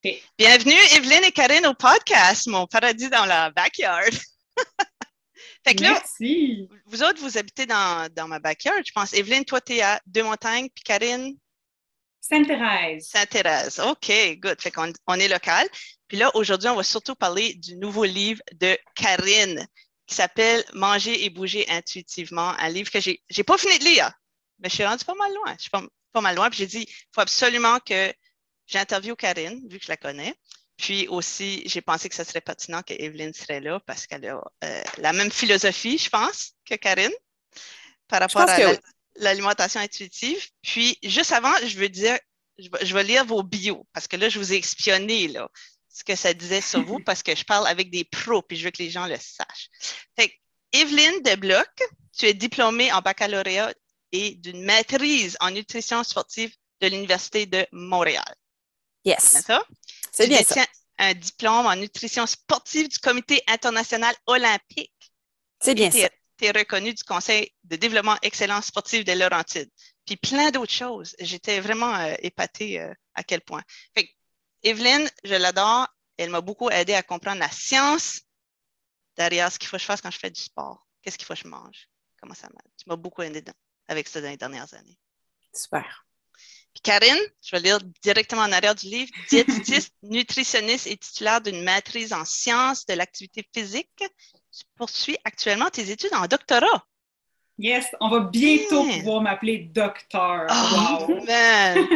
Okay. Bienvenue, Evelyne et Karine, au podcast Mon paradis dans la backyard. Fait que là, Merci. vous autres, vous habitez dans ma backyard, je pense. Evelyne, toi, tu es à Deux-Montagnes, puis Karine? Sainte-Thérèse. Sainte-Thérèse. OK, good. Fait qu'on on est local. Puis là, aujourd'hui, on va surtout parler du nouveau livre de Karine qui s'appelle Manger et bouger intuitivement. Un livre que j'ai pas fini de lire, mais je suis rendue pas mal loin. Je suis pas mal loin. Puis j'ai dit, il faut absolument que j'interviewe Karine, vu que je la connais. Puis aussi, j'ai pensé que ce serait pertinent que Evelyne serait là parce qu'elle a la même philosophie, je pense, que Karine par Je rapport pense à que oui. l'alimentation intuitive. Puis, juste avant, je veux dire, je vais lire vos bios parce que là, je vous ai espionné, là, ce que ça disait sur vous parce que je parle avec des pros puis je veux que les gens le sachent. Fait que, Evelyne Debloc, tu es diplômée en baccalauréat et d'une maîtrise en nutrition sportive de l'Université de Montréal. C'est bien Yes, ça? c'est Tu bien ça. détiens un diplôme en nutrition sportive du Comité international olympique. C'est bien ça. Tu es reconnu du Conseil de développement excellence sportive des Laurentides. Puis plein d'autres choses. J'étais vraiment épatée à quel point. Fait que, Evelyne, je l'adore. Elle m'a beaucoup aidé à comprendre la science derrière ce qu'il faut que je fasse quand je fais du sport. Qu'est-ce qu'il faut que je mange? Comment ça marche? Tu m'as beaucoup aidé avec ça dans les dernières années. Super. Puis Karine, je vais lire directement en arrière du livre, diététiste, nutritionniste et titulaire d'une maîtrise en sciences de l'activité physique. Tu poursuis actuellement tes études en doctorat. Yes, on va bientôt pouvoir m'appeler docteur. Oh, Wow! man!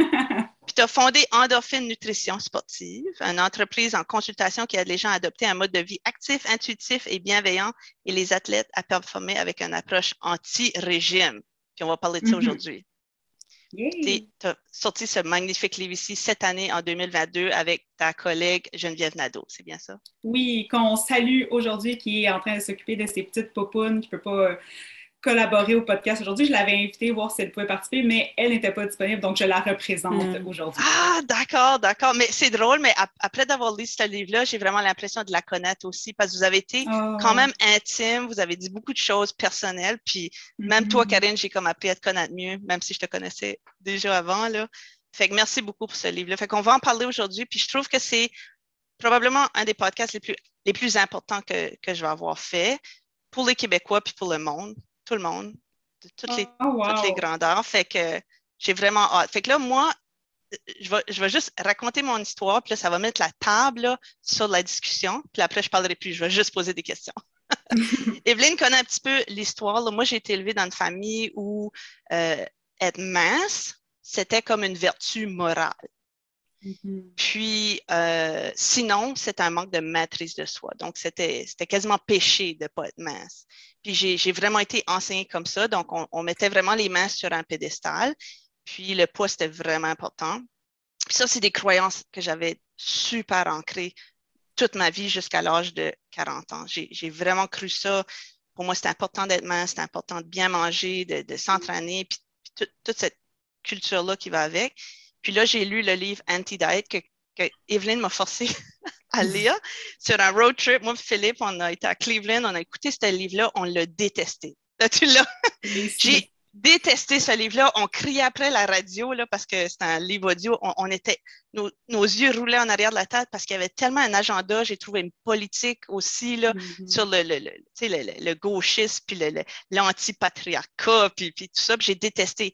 Puis tu as fondé Endorphine Nutrition Sportive, une entreprise en consultation qui aide les gens à adopter un mode de vie actif, intuitif et bienveillant et les athlètes à performer avec une approche anti-régime. Puis on va parler de ça aujourd'hui. Tu as sorti ce magnifique livre ici cette année, en 2022, avec ta collègue Geneviève Nadeau. C'est bien ça? Oui, qu'on salue aujourd'hui, qui est en train de s'occuper de ses petites popounes, qui ne peut pas collaborer au podcast aujourd'hui. Je l'avais invitée voir si elle pouvait participer, mais elle n'était pas disponible, donc je la représente aujourd'hui. Ah, d'accord, d'accord. Mais c'est drôle, mais après d'avoir lu ce livre-là, j'ai vraiment l'impression de la connaître aussi parce que vous avez été quand même intime, vous avez dit beaucoup de choses personnelles, puis même toi, Karine, j'ai comme appris à te connaître mieux, même si je te connaissais déjà avant, là. Fait que merci beaucoup pour ce livre-là. Fait qu'on va en parler aujourd'hui, puis je trouve que c'est probablement un des podcasts les plus importants que je vais avoir fait pour les Québécois puis pour le monde, tout le monde, de toutes les grandeurs. Fait que j'ai vraiment hâte. Fait que là, moi, je vais juste raconter mon histoire, puis là, ça va mettre la table là, sur la discussion, puis après, je ne parlerai plus, je vais juste poser des questions. Evelyne connaît un petit peu l'histoire. Là. Moi, j'ai été élevée dans une famille où être mince, c'était comme une vertu morale. Puis, sinon, c'est un manque de maîtrise de soi. Donc, c'était quasiment péché de ne pas être mince. Puis, j'ai vraiment été enseignée comme ça. Donc, on mettait vraiment les mains sur un pédestal. Puis, le poids, c'était vraiment important. Puis ça, c'est des croyances que j'avais super ancrées toute ma vie jusqu'à l'âge de 40 ans. J'ai vraiment cru ça. Pour moi, c'était important d'être mince, c'était important de bien manger, de s'entraîner, puis toute cette culture-là qui va avec. Puis là, j'ai lu le livre Anti-Diet que Evelyne m'a forcé à lire sur un road trip. Moi et Philippe, on a été à Cleveland, on a écouté ce livre-là, on l'a détesté. Là, tu l'as. J'ai détesté ce livre-là. On criait après la radio là, parce que c'était un livre audio. On était, nos yeux roulaient en arrière de la tête parce qu'il y avait tellement un agenda. J'ai trouvé une politique aussi là, sur le gauchisme puis l'anti-patriarcat puis tout ça. Puis j'ai détesté.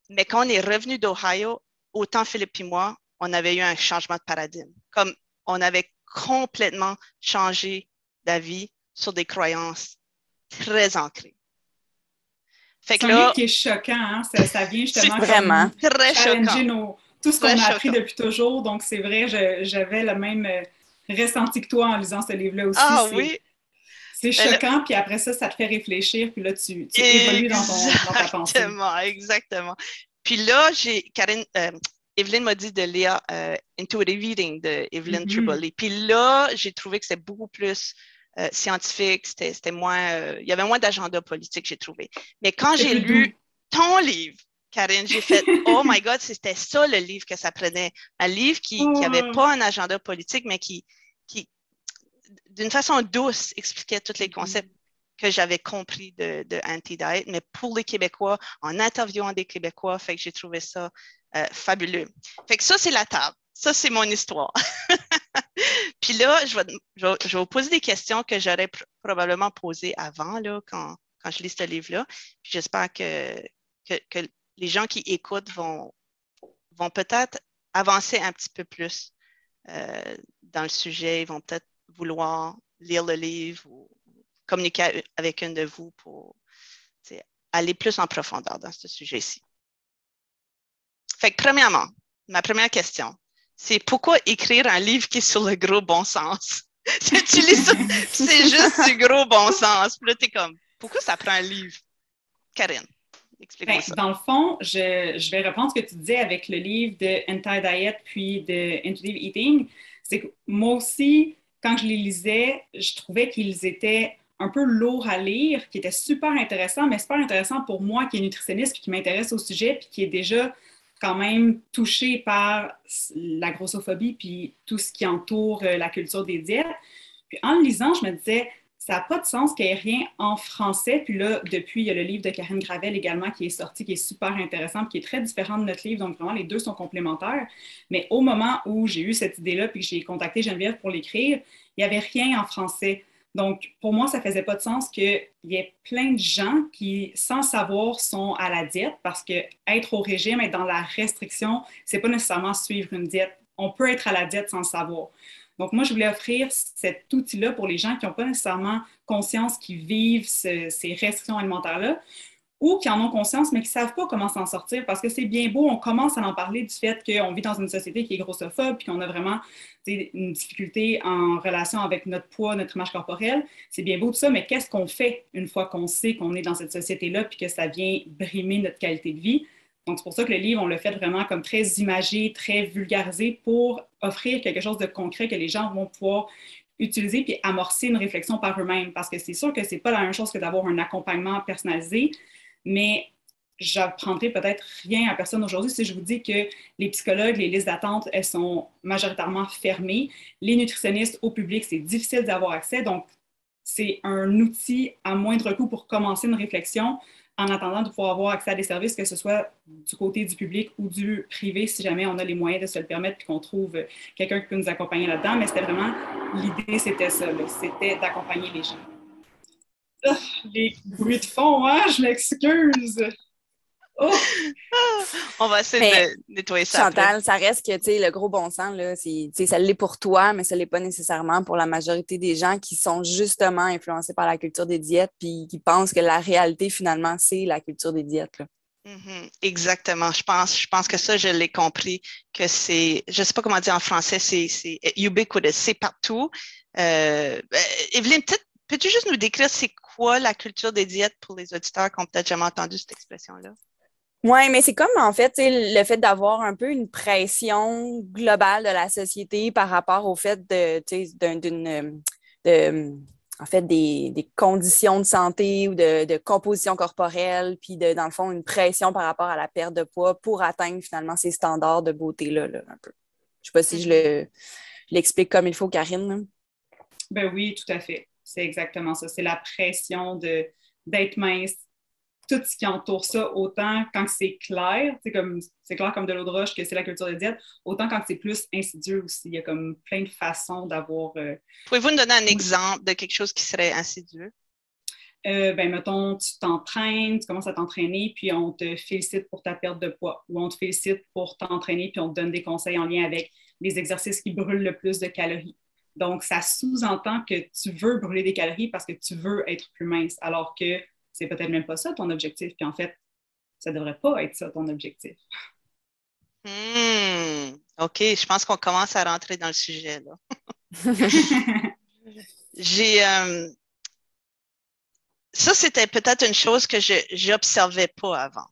Mais quand on est revenu d'Ohio, autant Philippe et moi, on avait eu un changement de paradigme. Comme on avait complètement changé d'avis sur des croyances très ancrées. C'est un livre qui est choquant, hein? Ça vient justement vraiment très challenger tout ce qu'on a appris choquant. depuis toujours. Donc, c'est vrai, j'avais le même ressenti que toi en lisant ce livre-là aussi. Ah oui! C'est choquant, puis après ça, ça te fait réfléchir, puis là, tu évolues dans ta pensée. Exactement. Puis là, Evelyne m'a dit de lire Intuitive Eating de Evelyn Tribole. Puis là, j'ai trouvé que c'était beaucoup plus scientifique, c'était moins, il y avait moins d'agenda politique, j'ai trouvé. Mais quand j'ai lu ton livre, Karine, j'ai fait « Oh my God, c'était ça le livre que ça prenait. » Un livre qui n'avait pas un agenda politique, mais qui d'une façon douce, expliquait tous les concepts que j'avais compris de Anti-Diet, mais pour les Québécois, en interviewant des Québécois, fait que j'ai trouvé ça fabuleux. Fait que ça, c'est la table. ça, c'est mon histoire. Puis là, je vais vous poser des questions que j'aurais probablement posées avant, là, quand je lis ce livre-là. Puis j'espère que les gens qui écoutent vont peut-être avancer un petit peu plus dans le sujet. Ils vont peut-être vouloir lire le livre ou communiquer avec une de vous pour aller plus en profondeur dans ce sujet-ci. Fait que premièrement, ma première question, c'est pourquoi écrire un livre qui est sur le gros bon sens? Tu lis ça, c'est juste du gros bon sens. Puis là, t'es comme, pourquoi ça prend un livre? Karine, explique-moi ça. Dans le fond, je vais reprendre ce que tu disais avec le livre de Anti-Diet puis de Intuitive Eating. C'est que moi aussi, quand je les lisais, je trouvais qu'ils étaient un peu lourds à lire, qui étaient super intéressants, mais super intéressants pour moi qui est nutritionniste puis qui m'intéresse au sujet puis qui est déjà quand même touché par la grossophobie puis tout ce qui entoure la culture des diètes. Puis en le lisant, je me disais, ça n'a pas de sens qu'il n'y ait rien en français. Puis là, depuis, il y a le livre de Karine Gravel également qui est sorti, qui est super intéressant, puis qui est très différent de notre livre. Donc, vraiment, les deux sont complémentaires. Mais au moment où j'ai eu cette idée-là, puis que j'ai contacté Geneviève pour l'écrire, il n'y avait rien en français. Donc, pour moi, ça ne faisait pas de sens qu'il y ait plein de gens qui, sans savoir, sont à la diète parce que être au régime, être dans la restriction, c'est pas nécessairement suivre une diète. On peut être à la diète sans le savoir. Donc, moi, je voulais offrir cet outil-là pour les gens qui n'ont pas nécessairement conscience qu'ils vivent ces restrictions alimentaires-là ou qui en ont conscience, mais qui ne savent pas comment s'en sortir parce que c'est bien beau, on commence à en parler du fait qu'on vit dans une société qui est grossophobe puis qu'on a vraiment une difficulté en relation avec notre poids, notre image corporelle. C'est bien beau tout ça, mais qu'est-ce qu'on fait une fois qu'on sait qu'on est dans cette société-là puis que ça vient brimer notre qualité de vie? Donc, c'est pour ça que le livre, on l'a fait vraiment comme très imagé, très vulgarisé pour offrir quelque chose de concret que les gens vont pouvoir utiliser puis amorcer une réflexion par eux-mêmes. Parce que c'est sûr que c'est pas la même chose que d'avoir un accompagnement personnalisé, mais j'apprendrai peut-être rien à personne aujourd'hui si je vous dis que les psychologues, les listes d'attente, elles sont majoritairement fermées. Les nutritionnistes au public, c'est difficile d'avoir accès. Donc, c'est un outil à moindre coût pour commencer une réflexion en attendant de pouvoir avoir accès à des services, que ce soit du côté du public ou du privé, si jamais on a les moyens de se le permettre puis qu'on trouve quelqu'un qui peut nous accompagner là-dedans. Mais c'était vraiment, l'idée, c'était ça, c'était d'accompagner les gens. Oh, les bruits de fond, hein? Je m'excuse! Oh! On va essayer de nettoyer ça. Chantal, après. ça reste que le gros bon sens, là, ça l'est pour toi, mais ça ne l'est pas nécessairement pour la majorité des gens qui sont justement influencés par la culture des diètes puis qui pensent que la réalité, finalement, c'est la culture des diètes. Là. Mm-hmm. Exactement. Je pense que ça, je l'ai compris, que c'est, je ne sais pas comment dire en français, c'est ubiquitous, c'est partout. Evelyne, peux-tu juste nous décrire c'est quoi la culture des diètes pour les auditeurs qui n'ont peut-être jamais entendu cette expression-là? Oui, mais c'est comme en fait, le fait d'avoir un peu une pression globale de la société par rapport au fait en fait, des conditions de santé ou de composition corporelle, puis dans le fond, une pression par rapport à la perte de poids pour atteindre finalement ces standards de beauté-là, là, un peu. Je ne sais pas si je l'explique comme il faut, Karine. Ben oui, tout à fait. C'est exactement ça. C'est la pression d'être mince, tout ce qui entoure ça, autant quand c'est clair, c'est clair comme de l'eau de roche que c'est la culture de diète, autant quand c'est plus insidieux aussi. Il y a comme plein de façons d'avoir... Pouvez-vous nous donner un exemple de quelque chose qui serait insidieux? Mettons, tu t'entraînes, tu commences à t'entraîner, puis on te félicite pour ta perte de poids, ou on te félicite pour t'entraîner, puis on te donne des conseils en lien avec les exercices qui brûlent le plus de calories. Donc, ça sous-entend que tu veux brûler des calories parce que tu veux être plus mince, alors que c'est peut-être même pas ça ton objectif. Puis en fait, ça devrait pas être ça ton objectif. OK, je pense qu'on commence à rentrer dans le sujet, là. Ça, c'était peut-être une chose que je n'observais pas avant.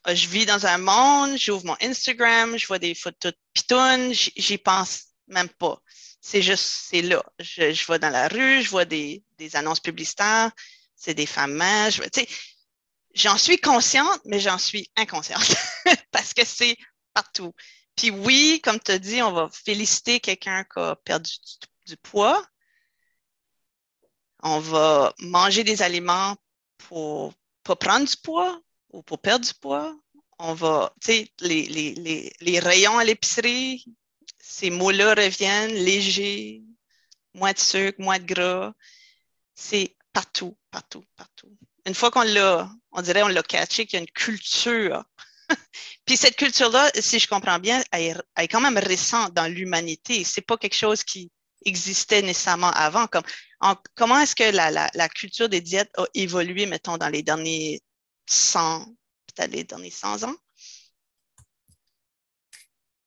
Je vis dans un monde, j'ouvre mon Instagram, je vois des photos de pitounes, j'y pense même pas. C'est juste, c'est là. Je vais dans la rue, je vois des annonces publicitaires, c'est des femmes minces. J'en suis consciente, mais j'en suis inconsciente parce que c'est partout. Puis oui, comme tu as dit, on va féliciter quelqu'un qui a perdu du poids. On va manger des aliments pour pas prendre du poids ou pour perdre du poids. On va, tu sais, les rayons à l'épicerie, ces mots-là reviennent, léger, moins de sucre, moins de gras. C'est partout, partout, partout. Une fois qu'on l'a, on dirait on l'a catché qu'il y a une culture. Puis cette culture-là, si je comprends bien, elle est quand même récente dans l'humanité. C'est pas quelque chose qui existait nécessairement avant. Comment est-ce que la culture des diètes a évolué, mettons, dans les derniers 100, peut-être les derniers 100 ans?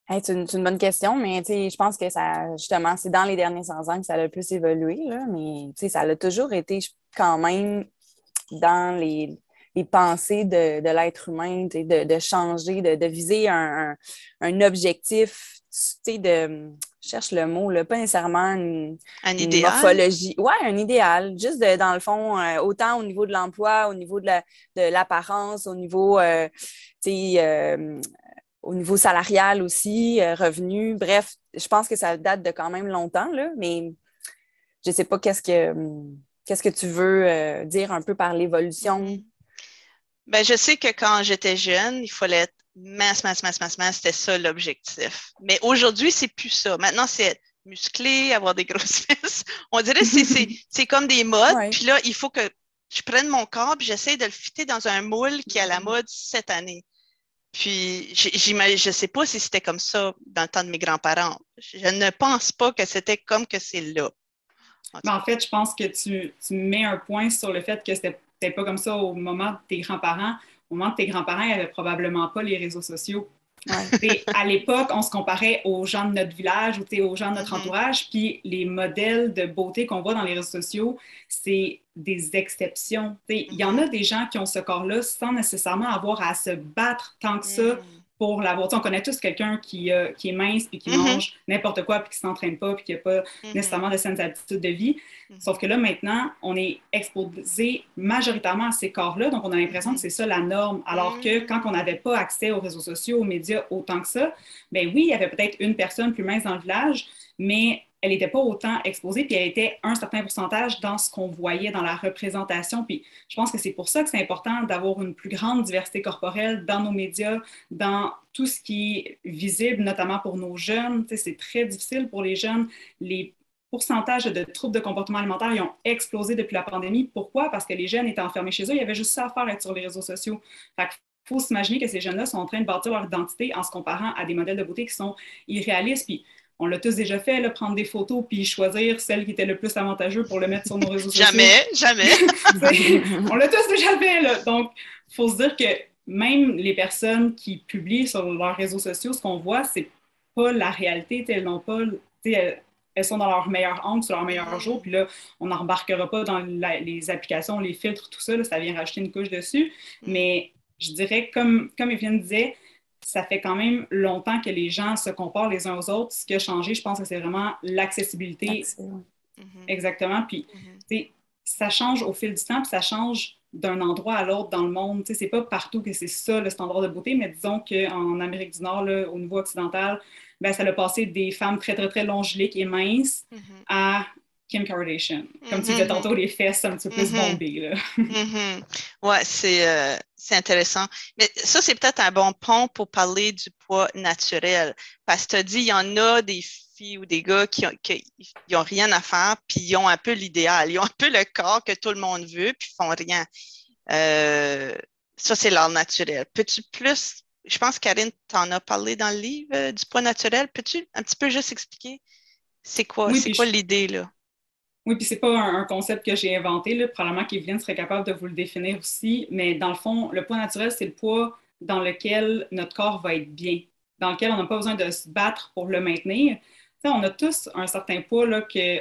Hey, c'est une bonne question, mais je pense que ça, justement, c'est dans les derniers 100 ans que ça a le plus évolué, là, mais ça a toujours été quand même dans les pensées de l'être humain, de changer, de viser un objectif, je cherche le mot, là, pas nécessairement Un une idéal? morphologie. Oui, un idéal, juste dans le fond, autant au niveau de l'emploi, au niveau de l'apparence, au niveau, au niveau salarial aussi, revenu. Bref, je pense que ça date de quand même longtemps, là, mais je ne sais pas qu'est-ce que tu veux dire un peu par l'évolution. Ben, je sais que quand j'étais jeune, il fallait être mince, mince, mince, mince, mince. C'était ça l'objectif. Mais aujourd'hui, c'est plus ça. Maintenant, c'est être musclé, avoir des grosses fesses. On dirait que c'est comme des modes. Ouais. Puis là, il faut que je prenne mon corps et j'essaie de le fitter dans un moule qui est à la mode cette année. Puis, je ne sais pas si c'était comme ça dans le temps de mes grands-parents. Je ne pense pas que c'était comme que c'est là. Mais en fait, je pense que tu mets un point sur le fait que c'était pas comme ça au moment de tes grands-parents. Au moment de tes grands-parents, il n'y avait probablement pas les réseaux sociaux. Ouais. À l'époque, on se comparait aux gens de notre village ou aux gens de notre entourage, puis les modèles de beauté qu'on voit dans les réseaux sociaux, c'est des exceptions. Il y en a des gens qui ont ce corps-là sans nécessairement avoir à se battre tant que ça pour l'avoir. On connaît tous quelqu'un qui est mince puis qui mange n'importe quoi puis qui ne s'entraîne pas puis qui n'a pas nécessairement de saines habitudes de vie. Sauf que là, maintenant, on est exposé majoritairement à ces corps-là, donc on a l'impression que c'est ça la norme. Alors que quand on n'avait pas accès aux réseaux sociaux, aux médias autant que ça, ben oui, il y avait peut-être une personne plus mince dans le village, mais elle n'était pas autant exposée, puis elle était un certain pourcentage dans ce qu'on voyait dans la représentation. Puis je pense que c'est pour ça que c'est important d'avoir une plus grande diversité corporelle dans nos médias, dans tout ce qui est visible, notamment pour nos jeunes. C'est très difficile pour les jeunes. Les pourcentages de troubles de comportement alimentaire ils ont explosé depuis la pandémie. Pourquoi? Parce que les jeunes étaient enfermés chez eux. Il y avait juste ça à faire, être sur les réseaux sociaux. Fait qu'il faut s'imaginer que ces jeunes-là sont en train de bâtir leur identité en se comparant à des modèles de beauté qui sont irréalistes. Puis on l'a tous déjà fait, là, prendre des photos puis choisir celle qui était le plus avantageux pour le mettre sur nos réseaux sociaux. Jamais. On l'a tous déjà fait. Là. Donc, il faut se dire que même les personnes qui publient sur leurs réseaux sociaux, ce qu'on voit, c'est pas la réalité. Elles n'ont pas... Elles sont dans leur meilleur angle, sur leur meilleur jour, puis là, on n'embarquera pas dans les applications, les filtres, tout ça, là, ça vient rajouter une couche dessus. Mais je dirais, comme Evelyne disait, ça fait quand même longtemps que les gens se comparent les uns aux autres. Ce qui a changé, je pense que c'est vraiment l'accessibilité. Exactement. Puis, ça change au fil du temps, puis ça change d'un endroit à l'autre dans le monde. C'est pas partout que c'est ça, le standard de beauté, mais disons qu'en Amérique du Nord, là, au niveau occidental, ben, ça a passé des femmes très, très, très longiliques et minces à Kim Kardashian. Comme tu disais tantôt, les fesses un petit peu plus bombées. Oui, c'est intéressant. Mais ça, c'est peut-être un bon pont pour parler du poids naturel. Parce que tu as dit, il y en a des filles ou des gars qui ont rien à faire, puis ils ont un peu l'idéal. Ils ont un peu le corps que tout le monde veut, puis ils font rien. Ça, c'est l'art naturel. Peux-tu plus... Je pense que Karine t'en a parlé dans le livre du poids naturel. Peux-tu un petit peu juste expliquer c'est quoi l'idée, là? Oui, puis c'est pas un concept que j'ai inventé, là. Probablement qu'Evelyne serait capable de vous le définir aussi, mais dans le fond, le poids naturel, c'est le poids dans lequel notre corps va être bien, dans lequel on n'a pas besoin de se battre pour le maintenir. T'sais, on a tous un certain poids là, que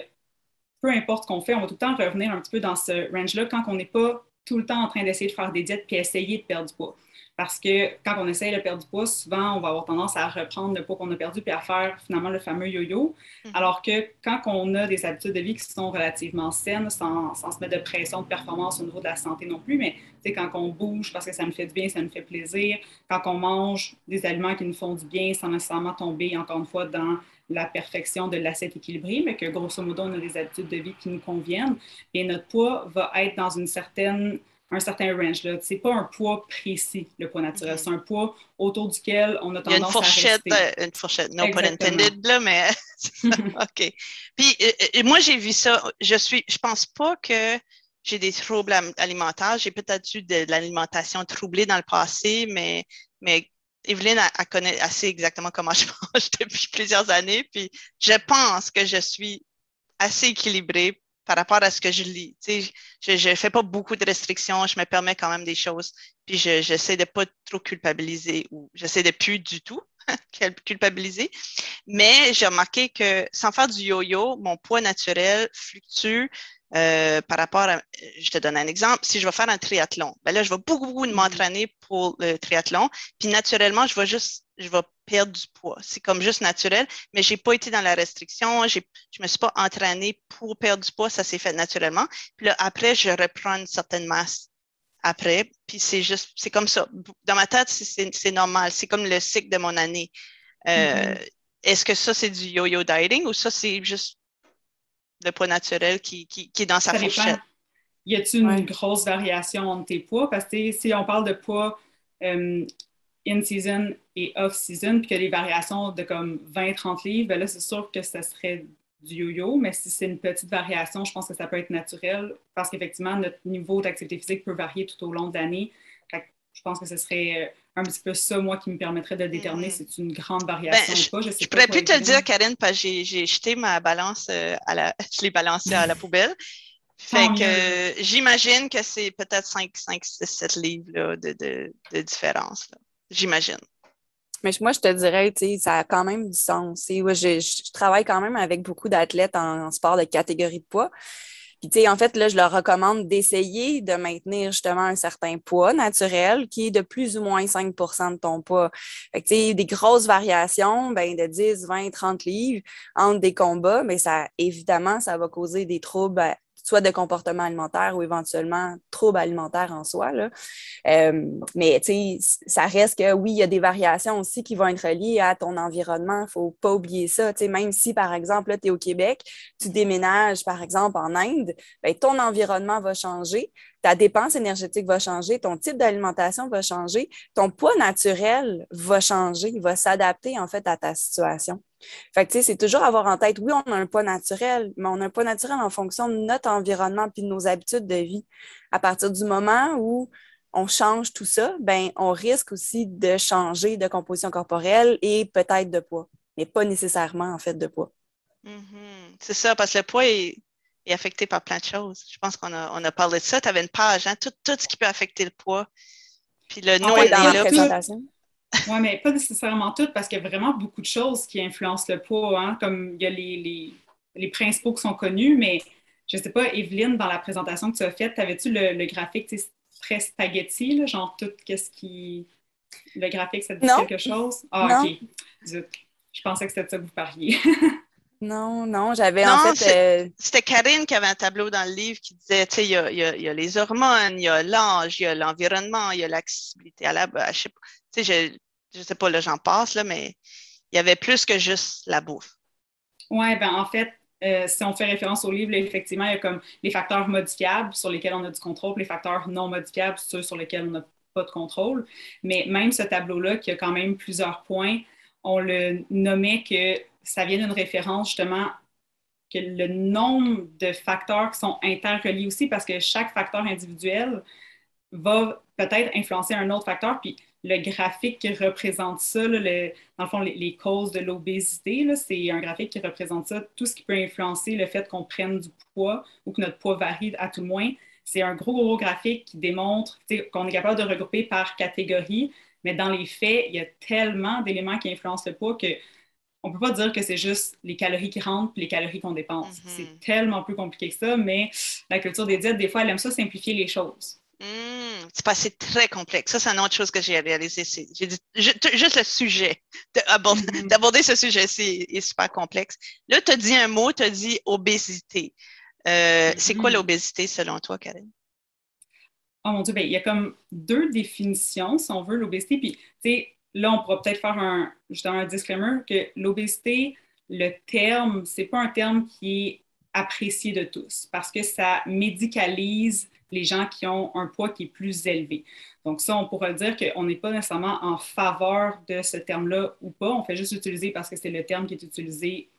peu importe ce qu'on fait, on va tout le temps revenir un petit peu dans ce range-là quand on n'est pas tout le temps en train d'essayer de faire des diètes puis essayer de perdre du poids. Parce que quand on essaye de perdre du poids, souvent, on va avoir tendance à reprendre le poids qu'on a perdu puis à faire finalement le fameux yo-yo. Alors que quand on a des habitudes de vie qui sont relativement saines, sans se mettre de pression de performance au niveau de la santé non plus, mais quand on bouge parce que ça nous fait du bien, ça nous fait plaisir, quand on mange des aliments qui nous font du bien sans nécessairement tomber, encore une fois, dans la perfection de l'assiette équilibrée, mais que grosso modo, on a des habitudes de vie qui nous conviennent, et notre poids va être dans une certaine un certain range. C'est pas un poids précis, le poids naturel. C'est un poids autour duquel on a tendance à rester. Une fourchette, no pun Exactement. intended, là, mais OK. Puis moi, j'ai vu ça. Je pense pas que j'ai des troubles alimentaires. J'ai peut-être eu de l'alimentation troublée dans le passé, mais Evelyne, elle connaît assez exactement comment je mange depuis plusieurs années. Puis je pense que je suis assez équilibrée par rapport à ce que je lis. Tu sais, je fais pas beaucoup de restrictions, je me permets quand même des choses. Puis j'essaie de pas trop culpabiliser ou j'essaie de plus du tout culpabiliser. Mais j'ai remarqué que sans faire du yo-yo, mon poids naturel fluctue par rapport à, je te donne un exemple, si je vais faire un triathlon, ben là, je vais beaucoup m'entraîner pour le triathlon, puis naturellement, je vais perdre du poids. C'est comme juste naturel, mais j'ai pas été dans la restriction, je me suis pas entraînée pour perdre du poids, ça s'est fait naturellement. Puis là, après, je reprends une certaine masse après, puis c'est comme ça. Dans ma tête, c'est normal, c'est comme le cycle de mon année. Est-ce que ça, c'est du yo-yo dieting ou ça, c'est juste le poids naturel qui est dans sa fourchette? Y a-t-il une grosse variation entre tes poids? Parce que si on parle de poids in-season et off-season, puis qu'il y a des variations de comme 20-30 livres, ben là, c'est sûr que ça serait du yo-yo, mais si c'est une petite variation, je pense que ça peut être naturel parce qu'effectivement, notre niveau d'activité physique peut varier tout au long de l'année. Je pense que ce serait un petit peu ça, moi, qui me permettrait de déterminer si c'est une grande variation ou pas. Je pourrais plus te le dire, Karine, parce que j'ai jeté ma balance, je l'ai balancée à la poubelle. Fait que j'imagine que c'est peut-être 5, 6, 7 livres là, de différence. J'imagine. Mais moi, je te dirais, tu sais, ça a quand même du sens. Ouais, je travaille quand même avec beaucoup d'athlètes en sport de catégorie de poids. Puis, tu sais, en fait, là, je leur recommande d'essayer de maintenir justement un certain poids naturel qui est de plus ou moins 5 de ton poids. Fait que, tu sais, des grosses variations, ben, de 10, 20, 30 livres entre des combats, mais ça, évidemment, ça va causer des troubles, soit de comportement alimentaire ou éventuellement troubles alimentaires en soi, là. Mais tu sais, ça reste que oui, il y a des variations aussi qui vont être liées à ton environnement. Il ne faut pas oublier ça. Tu sais, même si, par exemple, tu es au Québec, tu déménages, par exemple, en Inde, bien, ton environnement va changer, ta dépense énergétique va changer, ton type d'alimentation va changer, ton poids naturel va changer, il va s'adapter en fait à ta situation. Fait que, tu sais, c'est toujours avoir en tête, oui, on a un poids naturel, mais on a un poids naturel en fonction de notre environnement puis de nos habitudes de vie. À partir du moment où on change tout ça, ben, on risque aussi de changer de composition corporelle et peut-être de poids, mais pas nécessairement, en fait, de poids. C'est ça, parce que le poids est affecté par plein de choses. Je pense qu'on a parlé de ça. Tu avais une page, hein? Tout ce qui peut affecter le poids. Puis le nom est dans la là. présentation. Oui, mais pas nécessairement tout, parce qu'il y a vraiment beaucoup de choses qui influencent le poids, hein? Comme il y a les principaux qui sont connus, mais je ne sais pas, Evelyne, dans la présentation que tu as faite, avais-tu le graphique très spaghetti, là, genre tout qu'est-ce qui... Le graphique, ça te dit quelque chose? Ah, non. OK. Zut. Je pensais que c'était de ça que vous parliez. Non, j'avais en fait... C'était Karine qui avait un tableau dans le livre qui disait, tu sais, il y a les hormones, il y a l'âge, il y a l'environnement, il y a l'accessibilité à la... Je sais pas, tu sais, je sais pas, là, j'en passe, là, mais il y avait plus que juste la bouffe. Oui, ben en fait, si on fait référence au livre, là, effectivement, il y a comme les facteurs modifiables sur lesquels on a du contrôle, puis les facteurs non modifiables, ceux sur lesquels on n'a pas de contrôle. Mais même ce tableau-là, qui a quand même plusieurs points, on le nommait que ça vient d'une référence justement que le nombre de facteurs qui sont interreliés aussi, parce que chaque facteur individuel va peut-être influencer un autre facteur. Puis le graphique qui représente ça, là, dans le fond, les causes de l'obésité, c'est un graphique qui représente ça, tout ce qui peut influencer le fait qu'on prenne du poids ou que notre poids varie à tout le moins. C'est un gros graphique qui démontre qu'on est capable de regrouper par catégorie, mais dans les faits, il y a tellement d'éléments qui influencent le poids que on ne peut pas dire que c'est juste les calories qui rentrent et les calories qu'on dépense. C'est tellement plus compliqué que ça, mais la culture des diètes, des fois, elle aime ça simplifier les choses. C'est très complexe. Ça, c'est une autre chose que j'ai réalisé. J'ai dit, juste le sujet, d'aborder ce sujet-ci est super complexe. Là, tu as dit un mot, tu as dit obésité. C'est quoi l'obésité selon toi, Karine? Oh mon Dieu, ben, il y a comme deux définitions, si on veut, l'obésité. Puis, tu sais, là, on pourra peut-être faire justement un disclaimer que l'obésité, le terme, c'est pas un terme qui est apprécié de tous parce que ça médicalise les gens qui ont un poids qui est plus élevé. Donc ça, on pourrait dire qu'on n'est pas nécessairement en faveur de ce terme-là ou pas. On fait juste l'utiliser parce que c'est le terme qui est utilisé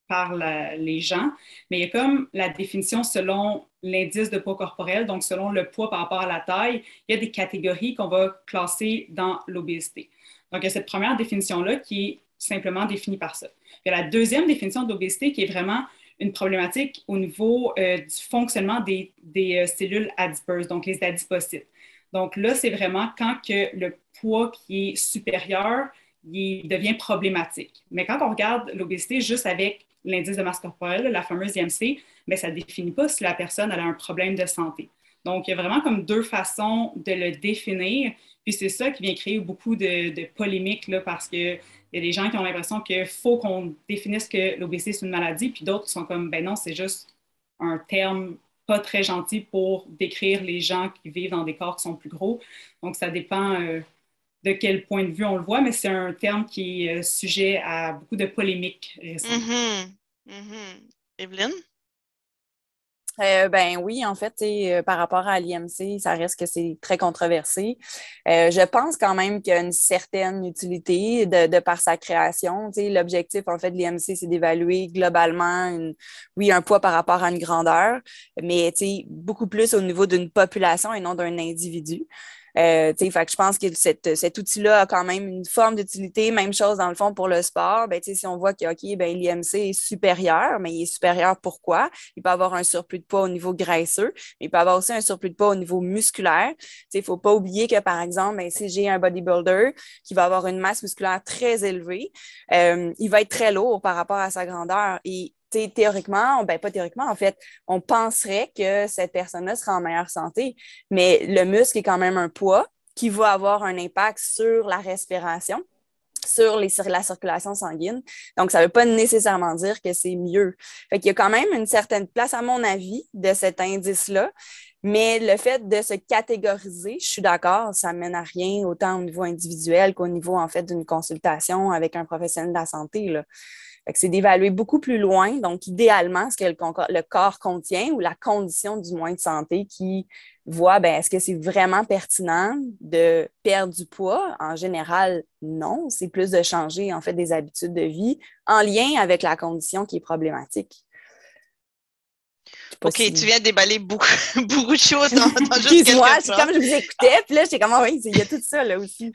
par les gens. Mais il y a comme la définition selon l'indice de poids corporel, donc selon le poids par rapport à la taille, il y a des catégories qu'on va classer dans l'obésité. Donc il y a cette première définition-là qui est simplement définie par ça. Il y a la deuxième définition d'obésité qui est vraiment une problématique au niveau du fonctionnement des cellules adipeuses, donc les adipocytes. Donc là, c'est vraiment quand que le poids qui est supérieur, il devient problématique. Mais quand on regarde l'obésité juste avec l'indice de masse corporelle, la fameuse IMC, bien, ça ne définit pas si la personne a un problème de santé. Donc, il y a vraiment comme deux façons de le définir. Puis c'est ça qui vient créer beaucoup de polémiques là, parce qu'il y a des gens qui ont l'impression qu'il faut qu'on définisse que l'obésité, c'est une maladie, puis d'autres qui sont comme, ben non, c'est juste un terme pas très gentil pour décrire les gens qui vivent dans des corps qui sont plus gros. Donc, ça dépend de quel point de vue on le voit, mais c'est un terme qui est sujet à beaucoup de polémiques récentes. Evelyne? Ben oui, en fait, par rapport à l'IMC, ça reste que c'est très controversé. Je pense quand même qu'il y a une certaine utilité de par sa création. L'objectif, en fait, de l'IMC, c'est d'évaluer globalement, un poids par rapport à une grandeur, mais beaucoup plus au niveau d'une population et non d'un individu. Fait que je pense que cet outil-là a quand même une forme d'utilité. Même chose dans le fond pour le sport. Ben, si on voit que l'IMC est supérieur, mais il est supérieur pourquoi? Il peut avoir un surplus de poids au niveau graisseux, mais il peut avoir aussi un surplus de poids au niveau musculaire. Il ne faut pas oublier que, par exemple, si j'ai un bodybuilder qui va avoir une masse musculaire très élevée, il va être très lourd par rapport à sa grandeur. Et théoriquement, pas théoriquement, en fait, on penserait que cette personne-là sera en meilleure santé, mais le muscle est quand même un poids qui va avoir un impact sur la respiration, sur la circulation sanguine. Donc, ça ne veut pas nécessairement dire que c'est mieux. Fait qu'il y a quand même une certaine place, à mon avis, de cet indice-là, mais le fait de se catégoriser, je suis d'accord, ça ne mène à rien, autant au niveau individuel qu'au niveau, en fait, d'une consultation avec un professionnel de la santé, là. Fait que c'est d'évaluer beaucoup plus loin, donc idéalement, ce que le corps contient ou la condition du moins de santé qui voit, est-ce que c'est vraiment pertinent de perdre du poids? En général, non. C'est plus de changer, en fait, des habitudes de vie en lien avec la condition qui est problématique. OK, tu viens de déballer beaucoup, beaucoup de choses dans juste Excuse-moi, c'est comme je vous écoutais, puis là, j'étais comme, oui, il y a tout ça là aussi.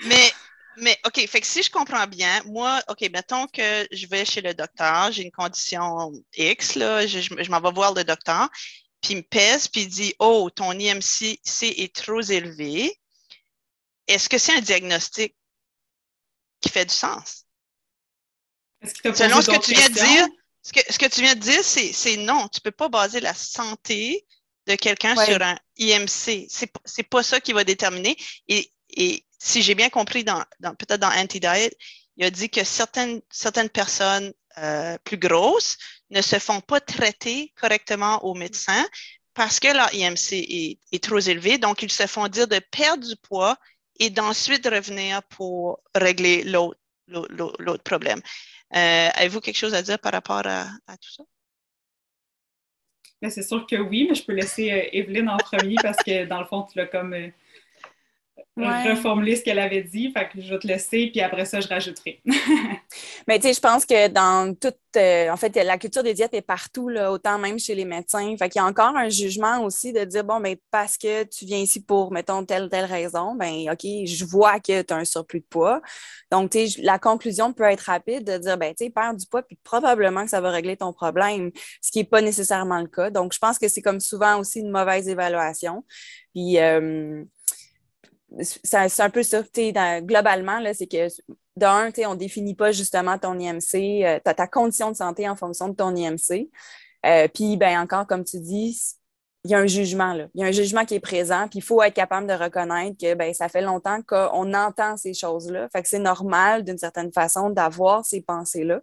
Mais OK, fait que si je comprends bien, moi, OK, mettons que je vais chez le docteur, j'ai une condition X, là, je m'en vais voir le docteur, puis il me pèse, puis il dit, oh, ton IMC est trop élevé. Est-ce que c'est un diagnostic qui fait du sens? Selon ce que tu viens de dire, ce que tu viens de dire, c'est non. Tu ne peux pas baser la santé de quelqu'un sur un IMC. C'est pas ça qui va déterminer. Et si j'ai bien compris, peut-être dans Anti-Diet, il a dit que certaines personnes plus grosses ne se font pas traiter correctement au médecin parce que leur IMC est trop élevé. Donc, ils se font dire de perdre du poids et d'ensuite revenir pour régler l'autre problème. Avez-vous quelque chose à dire par rapport à tout ça? Bien, c'est sûr que oui, mais je peux laisser Evelyne en premier parce que dans le fond, tu l'as comme reformulé ce qu'elle avait dit. Fait que je vais te laisser, puis après ça, je rajouterai. Mais tu sais, je pense que dans toute, en fait, la culture des diètes est partout, là, autant même chez les médecins. Fait qu'il y a encore un jugement aussi de dire, bon, parce que tu viens ici pour, mettons, telle raison, OK, je vois que tu as un surplus de poids. Donc, tu sais, la conclusion peut être rapide de dire, tu sais, perds du poids, puis probablement que ça va régler ton problème, ce qui n'est pas nécessairement le cas. Donc, je pense que c'est comme souvent aussi une mauvaise évaluation. Puis, c'est un peu ça, globalement, là, c'est que d'un, on ne définit pas justement ton IMC, ta condition de santé en fonction de ton IMC. Puis, encore, comme tu dis, il y a un jugement, là. Il y a un jugement qui est présent, puis il faut être capable de reconnaître que ça fait longtemps qu'on entend ces choses-là. Fait que c'est normal, d'une certaine façon, d'avoir ces pensées-là.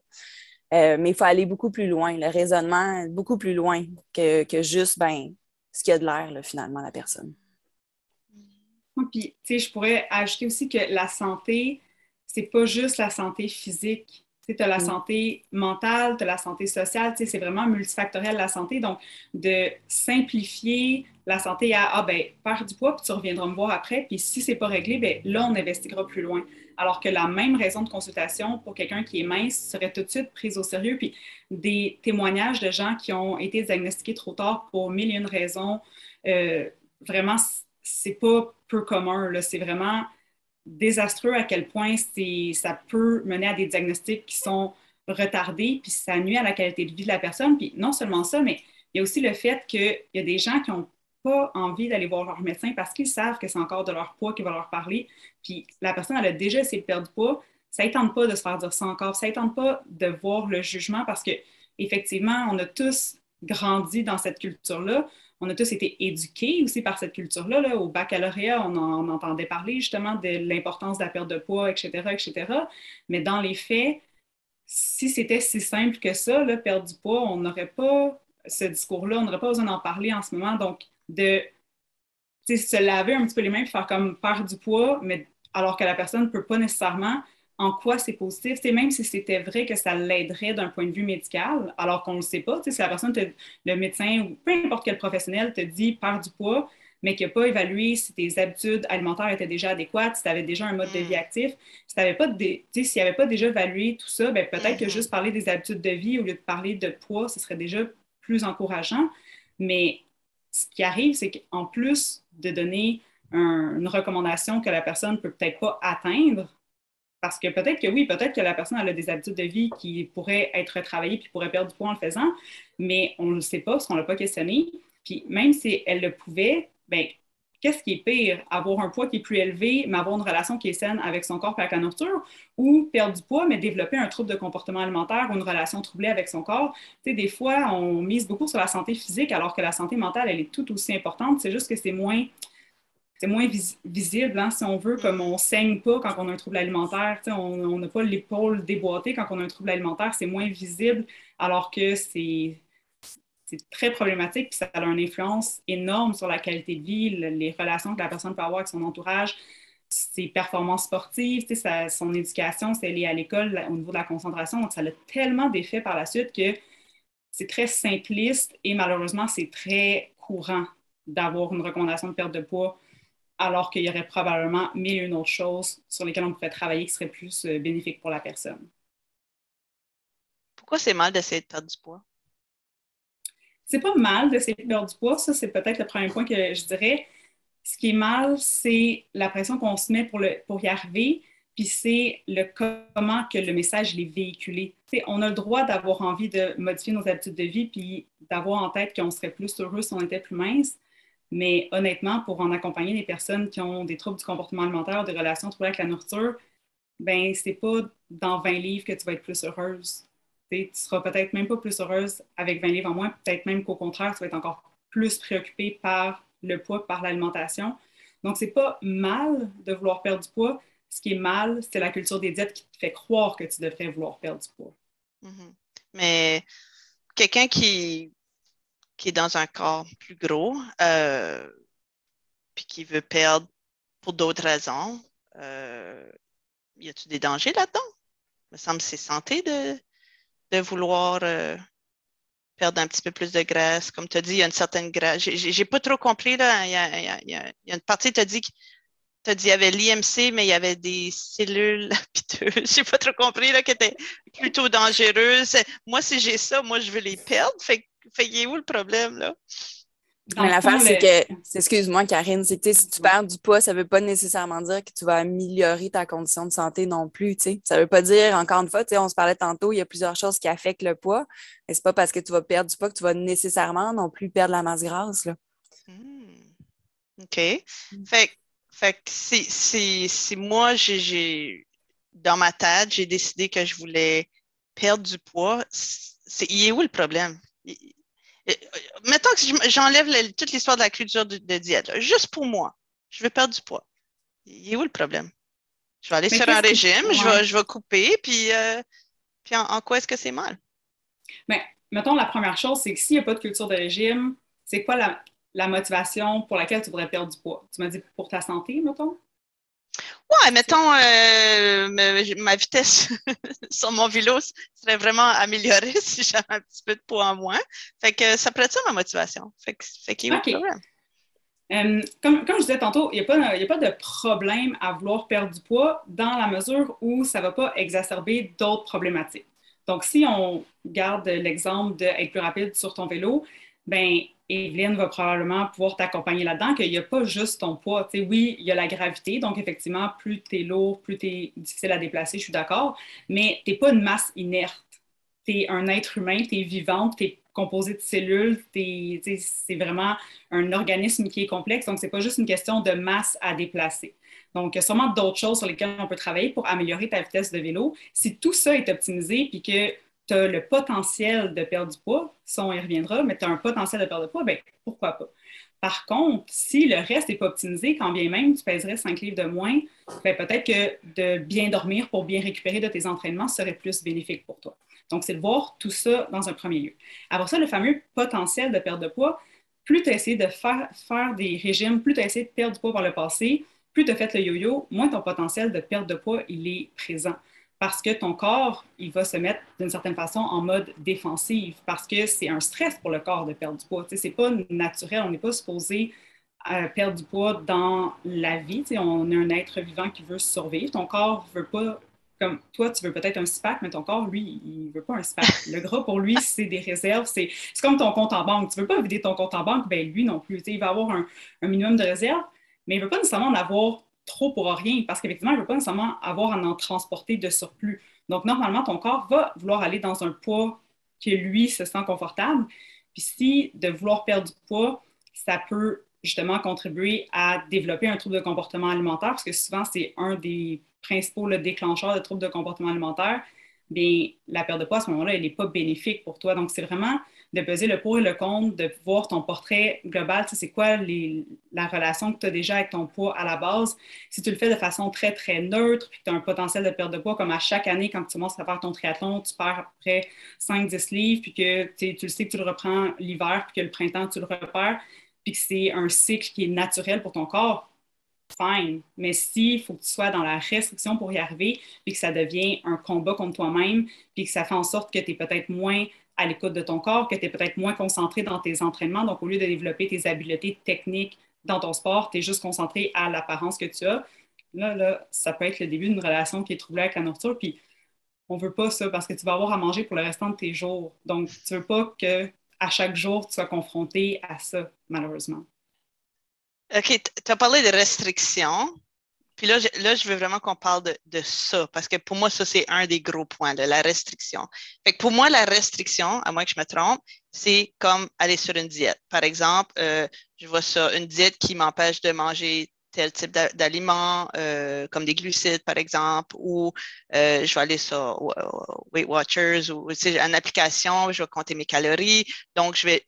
Mais il faut aller beaucoup plus loin, le raisonnement, beaucoup plus loin que juste, ce qu'il y a de l'air, là, finalement, la personne. Puis, tu sais, je pourrais ajouter aussi que la santé, c'est pas juste la santé physique, Tu as la santé mentale, tu as la santé sociale, c'est vraiment multifactoriel la santé. Donc, de simplifier la santé à, perds du poids, puis tu reviendras me voir après, puis si c'est pas réglé, ben là, on investiguera plus loin. Alors que la même raison de consultation pour quelqu'un qui est mince serait tout de suite prise au sérieux. Puis des témoignages de gens qui ont été diagnostiqués trop tard pour mille et une raisons, vraiment, c'est pas peu commun, là. C'est vraiment désastreux à quel point ça peut mener à des diagnostics qui sont retardés, puis ça nuit à la qualité de vie de la personne. Puis non seulement ça, mais il y a aussi le fait qu'il y a des gens qui n'ont pas envie d'aller voir leur médecin parce qu'ils savent que c'est encore de leur poids qui va leur parler. Puis la personne, elle a déjà essayé de perdre du poids. Ça ne tente pas de se faire dire ça encore. Ça ne tente pas de voir le jugement parce que effectivement, on a tous grandi dans cette culture-là. On a tous été éduqués aussi par cette culture-là. Là. Au baccalauréat, on entendait parler justement de l'importance de la perte de poids, etc., etc. Mais dans les faits, si c'était si simple que ça, là, perdre du poids, on n'aurait pas ce discours-là, on n'aurait pas besoin d'en parler en ce moment. Donc, de se laver un petit peu les mains et faire comme perdre du poids, mais alors que la personne ne peut pas nécessairement, en quoi c'est positif, même si c'était vrai que ça l'aiderait d'un point de vue médical, alors qu'on ne le sait pas, si la personne, le médecin ou peu importe quel professionnel te dit perds du poids, mais qui n'a pas évalué si tes habitudes alimentaires étaient déjà adéquates, si tu avais déjà un mode de vie actif, si s'il n'avait pas déjà évalué tout ça, ben peut-être que juste parler des habitudes de vie au lieu de parler de poids, ce serait déjà plus encourageant. Mais ce qui arrive, c'est qu'en plus de donner une recommandation que la personne ne peut peut-être pas atteindre, parce que peut-être que oui, peut-être que la personne elle a des habitudes de vie qui pourraient être travaillées puis pourrait perdre du poids en le faisant, mais on ne le sait pas parce qu'on ne l'a pas questionné. Puis même si elle le pouvait, ben qu'est-ce qui est pire? Avoir un poids qui est plus élevé, mais avoir une relation qui est saine avec son corps et avec la nourriture, ou perdre du poids, mais développer un trouble de comportement alimentaire ou une relation troublée avec son corps? Tu sais, des fois, on mise beaucoup sur la santé physique, alors que la santé mentale, elle est tout aussi importante. C'est juste que c'est moins visible, hein, si on veut, comme on ne saigne pas quand on a un trouble alimentaire, on n'a pas l'épaule déboîtée quand on a un trouble alimentaire, c'est moins visible, alors que c'est très problématique, puis ça a une influence énorme sur la qualité de vie, les relations que la personne peut avoir avec son entourage, ses performances sportives, son éducation, si elle est à l'école au niveau de la concentration, donc ça a tellement d'effets par la suite que c'est très simpliste et malheureusement, c'est très courant d'avoir une recommandation de perte de poids alors qu'il y aurait probablement mille et une autres choses sur lesquelles on pourrait travailler qui seraient plus bénéfiques pour la personne. Pourquoi c'est mal d'essayer de perdre du poids? C'est pas mal d'essayer de perdre du poids, ça c'est peut-être le premier point que je dirais. Ce qui est mal, c'est la pression qu'on se met pour y arriver, puis c'est comment que le message est véhiculé. T'sais, on a le droit d'avoir envie de modifier nos habitudes de vie, puis d'avoir en tête qu'on serait plus heureux si on était plus mince. Mais honnêtement, pour en accompagner des personnes qui ont des troubles du comportement alimentaire, des relations troublées avec la nourriture, ben c'est pas dans 20 livres que tu vas être plus heureuse. Tu seras peut-être même pas plus heureuse avec 20 livres en moins, peut-être même qu'au contraire, tu vas être encore plus préoccupée par le poids, par l'alimentation. Donc, c'est pas mal de vouloir perdre du poids. Ce qui est mal, c'est la culture des diètes qui te fait croire que tu devrais vouloir perdre du poids. Mm-hmm. Mais quelqu'un qui est dans un corps plus gros, puis qui veut perdre pour d'autres raisons, y a-t-il des dangers là-dedans? Il me semble que c'est santé de vouloir perdre un petit peu plus de graisse. Comme tu as dit, il y a une certaine graisse. J'ai pas trop compris, là. Il y a une partie, tu as dit qu'il y avait l'IMC, mais il y avait des cellules piteuses. J'ai pas trop compris, là, qui étaient plutôt dangereuses. Moi, si j'ai ça, moi, je veux les perdre. Fait il est où le problème, là? Mais l'affaire, c'est que, excuse-moi, Karine, c'est que si tu perds du poids, ça ne veut pas nécessairement dire que tu vas améliorer ta condition de santé non plus. T'sais. Ça ne veut pas dire, encore une fois, on se parlait tantôt, il y a plusieurs choses qui affectent le poids. Mais ce n'est pas parce que tu vas perdre du poids que tu vas nécessairement non plus perdre la masse grasse. Là. OK. Fait que si moi, dans ma tête, j'ai décidé que je voulais perdre du poids, il est où le problème? Mettons que j'enlève toute l'histoire de la culture de diète, là. Juste pour moi, je veux perdre du poids. Il est où le problème? Je vais aller sur un régime, je vais couper, puis en quoi est-ce que c'est mal? Bien, mettons, la première chose, c'est que s'il n'y a pas de culture de régime, c'est quoi la motivation pour laquelle tu voudrais perdre du poids? Tu m'as dit pour ta santé, mettons? Ouais, mettons, ma vitesse sur mon vélo serait vraiment améliorée si j'avais un petit peu de poids en moins. Fait que ça pourrait être ça ma motivation. Fait qu'il y a eu le OK. problème. Comme je disais tantôt, il n'y a pas de problème à vouloir perdre du poids dans la mesure où ça ne va pas exacerber d'autres problématiques. Donc, si on garde l'exemple d'être plus rapide sur ton vélo, ben Evelyne va probablement pouvoir t'accompagner là-dedans, qu'il n'y a pas juste ton poids. Tu sais, oui, il y a la gravité, donc effectivement, plus tu es lourd, plus tu es difficile à déplacer, je suis d'accord, mais tu n'es pas une masse inerte. Tu es un être humain, tu es vivante, tu es composé de cellules, c'est vraiment un organisme qui est complexe, donc c'est pas juste une question de masse à déplacer. Donc, il y a sûrement d'autres choses sur lesquelles on peut travailler pour améliorer ta vitesse de vélo. Si tout ça est optimisé puis que tu as le potentiel de perdre du poids, ça on y reviendra, mais tu as un potentiel de perdre du poids, bien, pourquoi pas? Par contre, si le reste n'est pas optimisé, quand bien même tu pèserais 5 livres de moins, ben, peut-être que de bien dormir pour bien récupérer de tes entraînements serait plus bénéfique pour toi. Donc, c'est de voir tout ça dans un premier lieu. Après ça, le fameux potentiel de perte de poids, plus tu as essayé de faire des régimes, plus tu as essayé de perdre du poids par le passé, plus tu as fait le yo-yo, moins ton potentiel de perte de poids, il est présent. Parce que ton corps, il va se mettre d'une certaine façon en mode défensif, parce que c'est un stress pour le corps de perdre du poids. C'est pas naturel, on n'est pas supposé perdre du poids dans la vie. On est un être vivant qui veut survivre. Ton corps ne veut pas, comme toi, tu veux peut-être un six-pack, mais ton corps, lui, il ne veut pas un six-pack. Le gras, pour lui, c'est des réserves. C'est comme ton compte en banque. Tu ne veux pas vider ton compte en banque, ben lui non plus. Il va avoir un minimum de réserves, mais il ne veut pas nécessairement en avoir trop pour rien, parce qu'effectivement, il ne veut pas nécessairement avoir à en transporter de surplus. Donc, normalement, ton corps va vouloir aller dans un poids que lui se sent confortable. Puis si de vouloir perdre du poids, ça peut justement contribuer à développer un trouble de comportement alimentaire, parce que souvent, c'est un des principaux déclencheurs de troubles de comportement alimentaire, bien, la perte de poids, à ce moment-là, elle n'est pas bénéfique pour toi. Donc, c'est vraiment de peser le pour et le contre, de voir ton portrait global, c'est quoi la relation que tu as déjà avec ton poids à la base. Si tu le fais de façon très, très neutre, puis que tu as un potentiel de perte de poids, comme à chaque année, quand tu commences à faire ton triathlon, tu perds à peu près 5-10 livres, puis que tu le sais que tu le reprends l'hiver, puis que le printemps, tu le repères, puis que c'est un cycle qui est naturel pour ton corps, fine. Mais s'il faut que tu sois dans la restriction pour y arriver, puis que ça devient un combat contre toi-même, puis que ça fait en sorte que tu es peut-être moins à l'écoute de ton corps, que tu es peut-être moins concentré dans tes entraînements. Donc, au lieu de développer tes habiletés techniques dans ton sport, tu es juste concentré à l'apparence que tu as. Là, ça peut être le début d'une relation qui est troublée avec la nourriture. Puis, on veut pas ça parce que tu vas avoir à manger pour le restant de tes jours. Donc, tu veux pas que à chaque jour, tu sois confronté à ça, malheureusement. OK, tu as parlé de restrictions. Puis là, je veux vraiment qu'on parle de ça, parce que pour moi, ça, c'est un des gros points, la restriction. Fait que pour moi, la restriction, à moins que je me trompe, c'est comme aller sur une diète. Par exemple, je vois ça, une diète qui m'empêche de manger tel type d'aliments, comme des glucides, par exemple, ou je vais aller sur Weight Watchers, ou une application, je vais compter mes calories. Donc, je vais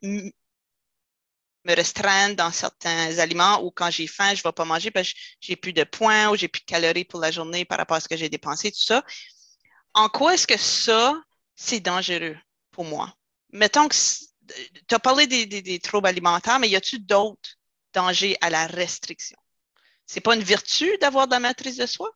me restreindre dans certains aliments ou quand j'ai faim, je ne vais pas manger parce que j'ai plus de points ou j'ai plus de calories pour la journée par rapport à ce que j'ai dépensé, tout ça. En quoi est-ce que ça, c'est dangereux pour moi? Mettons que tu as parlé des troubles alimentaires, mais y a-t-il d'autres dangers à la restriction? C'est pas une vertu d'avoir de la maîtrise de soi?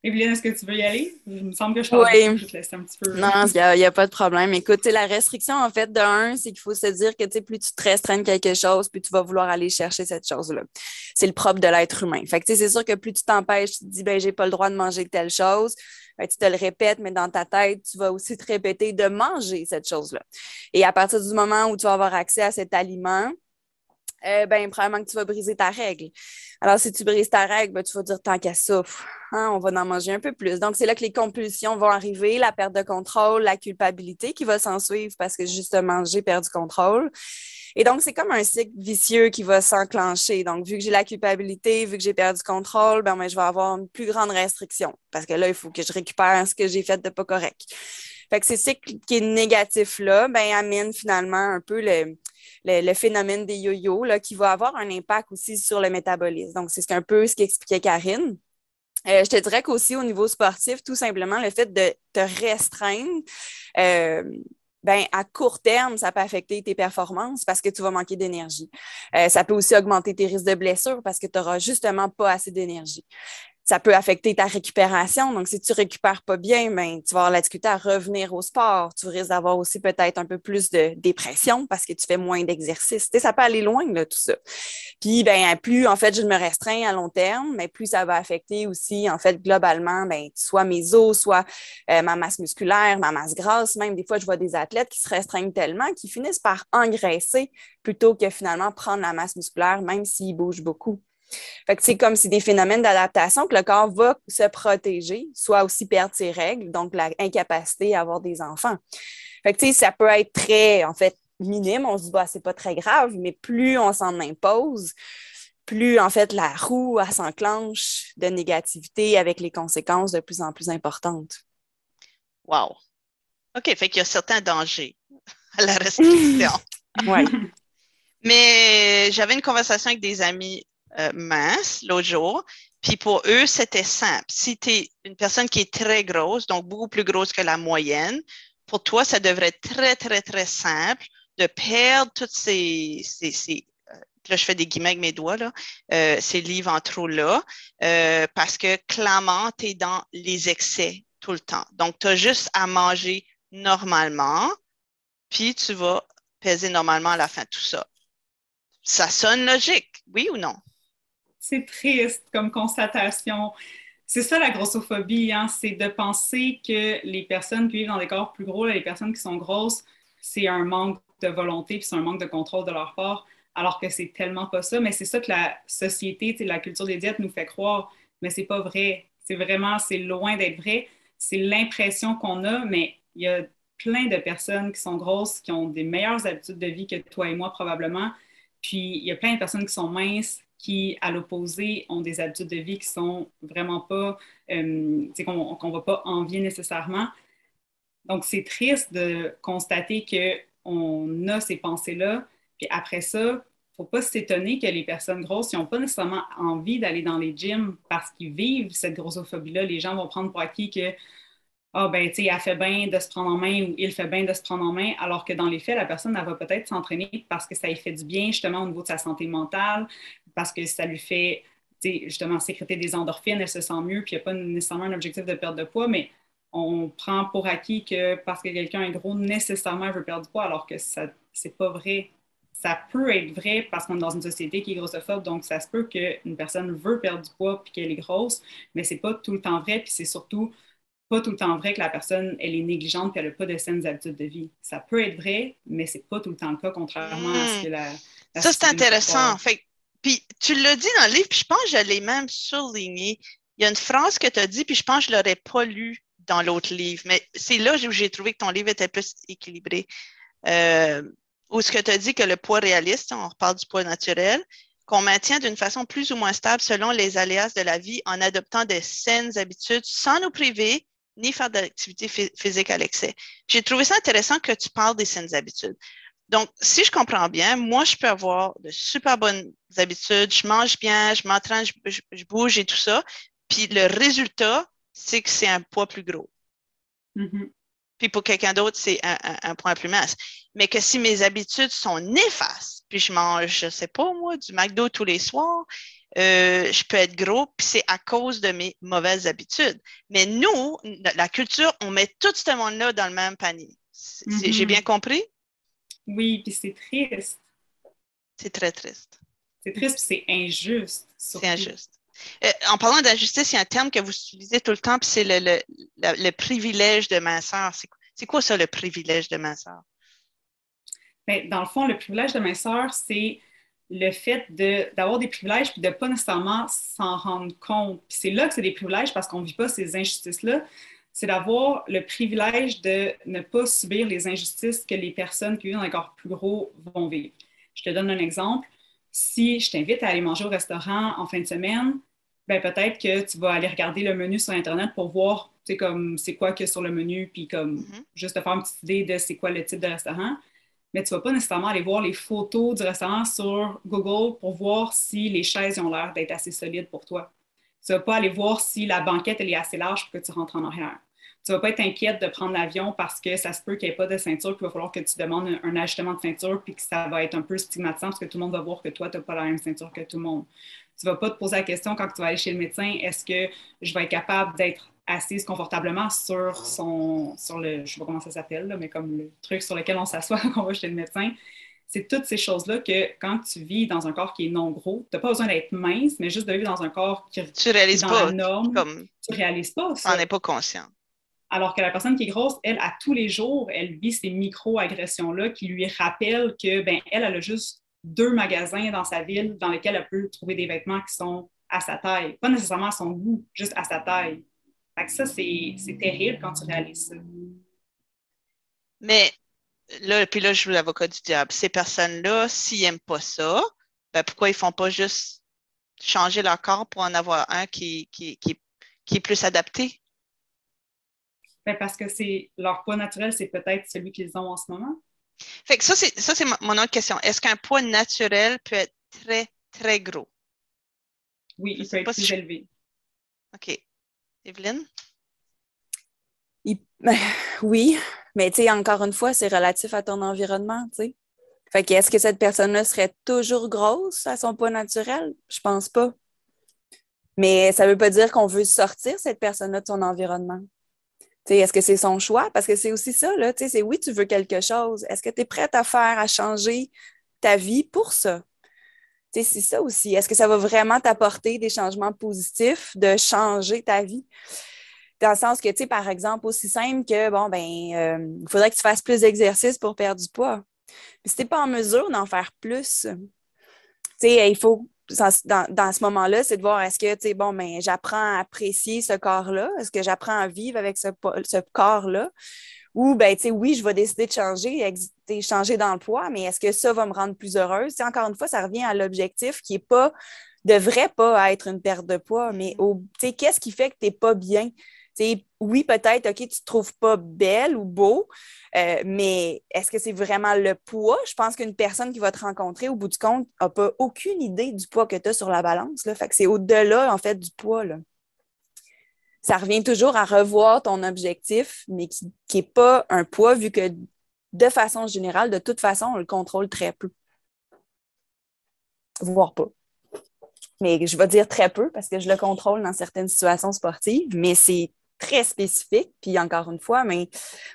Evelyne, est-ce que tu veux y aller? Il me semble que je parle beaucoup, Oui. je te laisse un petit peu. Non, il n'y a pas de problème. Écoute, la restriction, en fait, de un, c'est qu'il faut se dire que plus tu te restreins quelque chose, plus tu vas vouloir aller chercher cette chose-là. C'est le propre de l'être humain. Fait que c'est sûr que plus tu t'empêches, tu te dis, ben, j'ai pas le droit de manger telle chose, ben, tu te le répètes, mais dans ta tête, tu vas aussi te répéter de manger cette chose-là. Et à partir du moment où tu vas avoir accès à cet aliment, ben, probablement que tu vas briser ta règle. Alors, si tu brises ta règle, ben, tu vas dire tant qu'à ça, on va en manger un peu plus. Donc, c'est là que les compulsions vont arriver, la perte de contrôle, la culpabilité qui va s'en suivre parce que justement, j'ai perdu contrôle. Et donc, c'est comme un cycle vicieux qui va s'enclencher. Donc, vu que j'ai la culpabilité, vu que j'ai perdu contrôle, ben, je vais avoir une plus grande restriction parce que là, il faut que je récupère ce que j'ai fait de pas correct. Fait que ces cycles qui est négatif-là, ben, amènent finalement un peu le phénomène des yo-yo là, qui va avoir un impact aussi sur le métabolisme. Donc, c'est un peu ce qu'expliquait Karine. Je te dirais qu'aussi au niveau sportif, tout simplement, le fait de te restreindre, Ben, à court terme, ça peut affecter tes performances parce que tu vas manquer d'énergie. Ça peut aussi augmenter tes risques de blessures parce que tu n'auras justement pas assez d'énergie. Ça peut affecter ta récupération. Donc, si tu ne récupères pas bien, ben, tu vas avoir la difficulté à revenir au sport. Tu risques d'avoir aussi peut-être un peu plus de dépression parce que tu fais moins d'exercice. Tu sais, ça peut aller loin, là, tout ça. Puis, ben, plus, en fait, je me restreins à long terme, mais plus ça va affecter aussi, en fait, globalement, ben, soit mes os, soit ma masse musculaire, ma masse grasse. Même des fois, je vois des athlètes qui se restreignent tellement qu'ils finissent par engraisser plutôt que finalement prendre la masse musculaire, même s'ils bougent beaucoup. Fait que c'est comme si des phénomènes d'adaptation que le corps va se protéger, soit aussi perdre ses règles, donc l'incapacité à avoir des enfants. Fait que, tu sais, ça peut être très, en fait, minime. On se dit, bah, c'est pas très grave, mais plus on s'en impose, plus, en fait, la roue, elle s'enclenche de négativité avec les conséquences de plus en plus importantes. Wow. OK, fait qu'il y a certains dangers à la restriction. Oui. Mais j'avais une conversation avec des amis minces l'autre jour, puis pour eux, c'était simple. Si tu es une personne qui est très grosse, donc beaucoup plus grosse que la moyenne, pour toi, ça devrait être très, très, très simple de perdre toutes là, je fais des guillemets avec mes doigts, là, ces livres en trop là, parce que clairement, tu es dans les excès tout le temps. Donc, tu as juste à manger normalement, puis tu vas peser normalement à la fin de tout ça. Ça sonne logique, oui ou non? C'est triste comme constatation. C'est ça la grossophobie, hein? C'est de penser que les personnes qui vivent dans des corps plus gros, là, les personnes qui sont grosses, c'est un manque de volonté puis c'est un manque de contrôle de leur part, alors que c'est tellement pas ça. Mais c'est ça que la société, la culture des diètes nous fait croire, mais c'est pas vrai. C'est vraiment, c'est loin d'être vrai. C'est l'impression qu'on a, mais il y a plein de personnes qui sont grosses, qui ont des meilleures habitudes de vie que toi et moi probablement. Puis il y a plein de personnes qui sont minces, qui, à l'opposé, ont des habitudes de vie qui sont vraiment pas, qu'on va pas envier nécessairement. Donc, c'est triste de constater qu'on a ces pensées-là. Puis après ça, il ne faut pas s'étonner que les personnes grosses n'ont pas nécessairement envie d'aller dans les gyms parce qu'ils vivent cette grossophobie-là. Les gens vont prendre pour acquis que ah, ben, tu sais, elle fait bien de se prendre en main ou il fait bien de se prendre en main, alors que dans les faits, la personne, elle va peut-être s'entraîner parce que ça lui fait du bien, justement, au niveau de sa santé mentale, parce que ça lui fait, tu sais, justement, sécréter des endorphines, elle se sent mieux, puis il n'y a pas nécessairement un objectif de perte de poids, mais on prend pour acquis que parce que quelqu'un est gros, nécessairement, il veut perdre du poids, alors que ça, c'est pas vrai. Ça peut être vrai parce qu'on est dans une société qui est grossophobe, donc ça se peut qu'une personne veut perdre du poids puis qu'elle est grosse, mais c'est pas tout le temps vrai, puis c'est surtout pas tout le temps vrai que la personne, elle est négligente et elle n'a pas de saines habitudes de vie. Ça peut être vrai, mais c'est pas tout le temps le cas, contrairement à ce que la Ça, c'est société nous fait intéressant. croire. Fait, puis tu l'as dit dans le livre, puis je pense que je l'ai même surligné. Il y a une phrase que tu as dit, puis je pense que je ne l'aurais pas lu dans l'autre livre, mais c'est là où j'ai trouvé que ton livre était plus équilibré. Euh, où ce que tu as dit que le poids réaliste, on reparle du poids naturel, qu'on maintient d'une façon plus ou moins stable selon les aléas de la vie en adoptant de saines habitudes sans nous priver ni faire d'activité physique à l'excès. J'ai trouvé ça intéressant que tu parles des saines habitudes. Donc, si je comprends bien, moi, je peux avoir de super bonnes habitudes, je mange bien, je m'entraîne, je bouge et tout ça. Puis le résultat, c'est que c'est un poids plus gros. Mm-hmm. Puis pour quelqu'un d'autre, c'est un poids plus mince. Mais que si mes habitudes sont néfastes, puis je mange, je sais pas moi, du McDo tous les soirs, je peux être gros, puis c'est à cause de mes mauvaises habitudes. Mais nous, la culture, on met tout ce monde-là dans le même panier. J'ai bien compris? Oui, puis c'est triste. C'est très triste. C'est triste, puis c'est injuste, C'est surtout. injuste. En parlant d'injustice, il y a un terme que vous utilisez tout le temps, puis c'est le privilège de minceur. C'est quoi ça, le privilège de minceur? Mais dans le fond, le privilège de minceur, c'est le fait d'avoir des privilèges puis de ne pas nécessairement s'en rendre compte. Puis c'est là que c'est des privilèges parce qu'on ne vit pas ces injustices-là. C'est d'avoir le privilège de ne pas subir les injustices que les personnes qui vivent dans les corps plus gros vont vivre. Je te donne un exemple. Si je t'invite à aller manger au restaurant en fin de semaine, ben peut-être que tu vas aller regarder le menu sur Internet pour voir, tu sais, comme c'est quoi qu'il y a sur le menu, puis comme juste te faire une petite idée de c'est quoi le type de restaurant, mais tu ne vas pas nécessairement aller voir les photos du restaurant sur Google pour voir si les chaises ont l'air d'être assez solides pour toi. Tu ne vas pas aller voir si la banquette elle est assez large pour que tu rentres en arrière. Tu ne vas pas être inquiète de prendre l'avion parce que ça se peut qu'il n'y ait pas de ceinture, puis il va falloir que tu demandes un ajustement de ceinture, puis que ça va être un peu stigmatisant parce que tout le monde va voir que toi, tu n'as pas la même ceinture que tout le monde. Tu ne vas pas te poser la question quand tu vas aller chez le médecin, est-ce que je vais être capable d'être assise confortablement sur le, je ne sais pas comment ça s'appelle, là, mais comme le truc sur lequel on s'assoit quand on va chez le médecin. C'est toutes ces choses-là que quand tu vis dans un corps qui est non gros, tu n'as pas besoin d'être mince, mais juste de vivre dans un corps qui Tu est réalises dans pas, la norme, comme, tu ne réalises pas t'en ça. es pas conscient. Alors que la personne qui est grosse, elle, à tous les jours, elle vit ces micro-agressions-là qui lui rappellent que, ben, elle a juste 2 magasins dans sa ville dans lesquels elle peut trouver des vêtements qui sont à sa taille. Pas nécessairement à son goût, juste à sa taille. Fait que ça, c'est terrible quand tu réalises ça. Mais là, puis là, je joue l'avocat du diable. Ces personnes-là, s'ils n'aiment pas ça, ben pourquoi ils ne font pas juste changer leur corps pour en avoir un qui est plus adapté? Ben, parce que c'est leur poids naturel, c'est peut-être celui qu'ils ont en ce moment. Fait que ça, c'est mon autre question. Est-ce qu'un poids naturel peut être très, très gros? Oui, Je il peut sais être pas plus si je... élevé. OK. Evelyne? Ben, oui, mais tu sais, encore une fois, c'est relatif à ton environnement, tu sais. Fait que est-ce que cette personne-là serait toujours grosse à son poids naturel? Je pense pas. Mais ça veut pas dire qu'on veut sortir cette personne-là de son environnement. Tu sais, est-ce que c'est son choix? Parce que c'est aussi ça, là, tu sais, c'est oui, tu veux quelque chose. Est-ce que tu es prête à changer ta vie pour ça? Tu sais, c'est ça aussi. Est-ce que ça va vraiment t'apporter des changements positifs de changer ta vie? Dans le sens que, tu sais, par exemple, aussi simple que, bon, ben, il faudrait que tu fasses plus d'exercice pour perdre du poids. Mais si tu n'es pas en mesure d'en faire plus, tu sais, il faut, dans ce moment-là, c'est de voir est-ce que, tu sais, bon, ben, j'apprends à apprécier ce corps-là? Est-ce que j'apprends à vivre avec ce corps-là? Ou, ben, tu sais, oui, je vais décider de changer dans le poids, mais est-ce que ça va me rendre plus heureuse? Tu sais, encore une fois, ça revient à l'objectif qui est pas, devrait pas être une perte de poids, mais tu sais, qu'est-ce qui fait que tu n'es pas bien? T'sais, oui, peut-être, OK, tu ne te trouves pas belle ou beau, mais est-ce que c'est vraiment le poids? Je pense qu'une personne qui va te rencontrer, au bout du compte, n'a pas aucune idée du poids que tu as sur la balance. Là. Fait que c'est au-delà, en fait, du poids. Là. Ça revient toujours à revoir ton objectif, mais qui n'est pas un poids, vu que de façon générale, de toute façon, on le contrôle très peu. Voire pas. Mais je vais dire très peu parce que je le contrôle dans certaines situations sportives, mais c'est très spécifique. Puis encore une fois, mais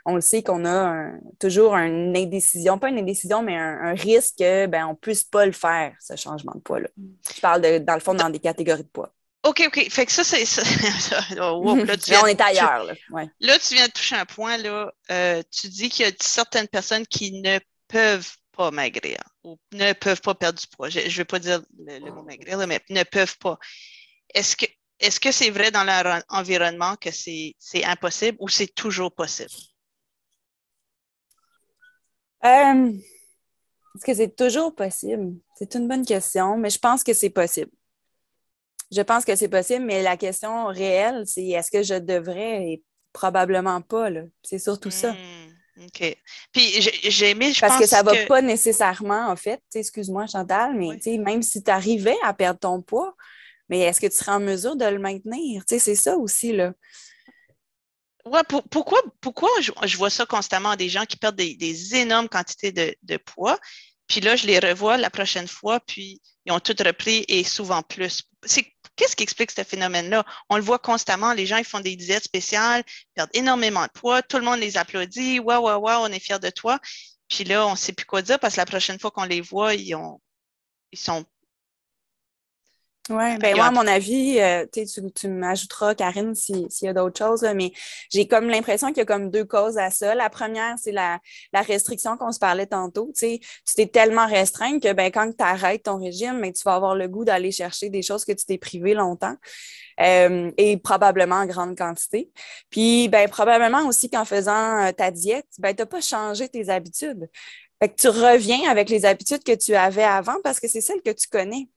on le sait qu'on a toujours une indécision, pas une indécision, mais un risque que ben, on ne puisse pas le faire, ce changement de poids-là. Je parle dans le fond dans des catégories de poids. OK. Fait que ça, c'est ça. Wow, là, mais on est ailleurs. Là. Ouais. Là, tu viens de toucher un point. Là, tu dis qu'il y a certaines personnes qui ne peuvent pas maigrir ou ne peuvent pas perdre du poids. Je ne veux pas dire le mot maigrir, là, mais ne peuvent pas. Est-ce que c'est vrai dans leur environnement que c'est impossible ou c'est toujours possible? Est-ce que c'est toujours possible? C'est une bonne question, mais je pense que c'est possible. Je pense que c'est possible, mais la question réelle, c'est est-ce que je devrais? Et probablement pas, là. C'est surtout ça. OK. Puis j'ai aimé, je Parce que pense ça ne va que... pas nécessairement, en fait, excuse-moi Chantal, mais Oui. même si tu arrivais à perdre ton poids, mais est-ce que tu serais en mesure de le maintenir? C'est ça aussi, là. Ouais, pourquoi je vois ça constamment, des gens qui perdent des énormes quantités de poids, puis là, je les revois la prochaine fois, puis ils ont tout repris et souvent plus. Qu'est-ce qui explique ce phénomène-là? On le voit constamment, les gens ils font des diètes spéciales, perdent énormément de poids, tout le monde les applaudit, waouh, waouh, waouh, on est fiers de toi. Puis là, on ne sait plus quoi dire parce que la prochaine fois qu'on les voit, ils sont Oui, ben moi, à ailleurs. mon avis, tu m'ajouteras, Karine, s'il y a d'autres choses, là, mais j'ai comme l'impression qu'il y a comme 2 causes à ça. La première, c'est la restriction qu'on se parlait tantôt. Tu t'es tellement restreint que ben, quand tu arrêtes ton régime, ben, tu vas avoir le goût d'aller chercher des choses que tu t'es privé longtemps. Et probablement en grande quantité. Puis, ben, probablement aussi qu'en faisant ta diète, ben, tu n'as pas changé tes habitudes. Fait que tu reviens avec les habitudes que tu avais avant parce que c'est celles que tu connais.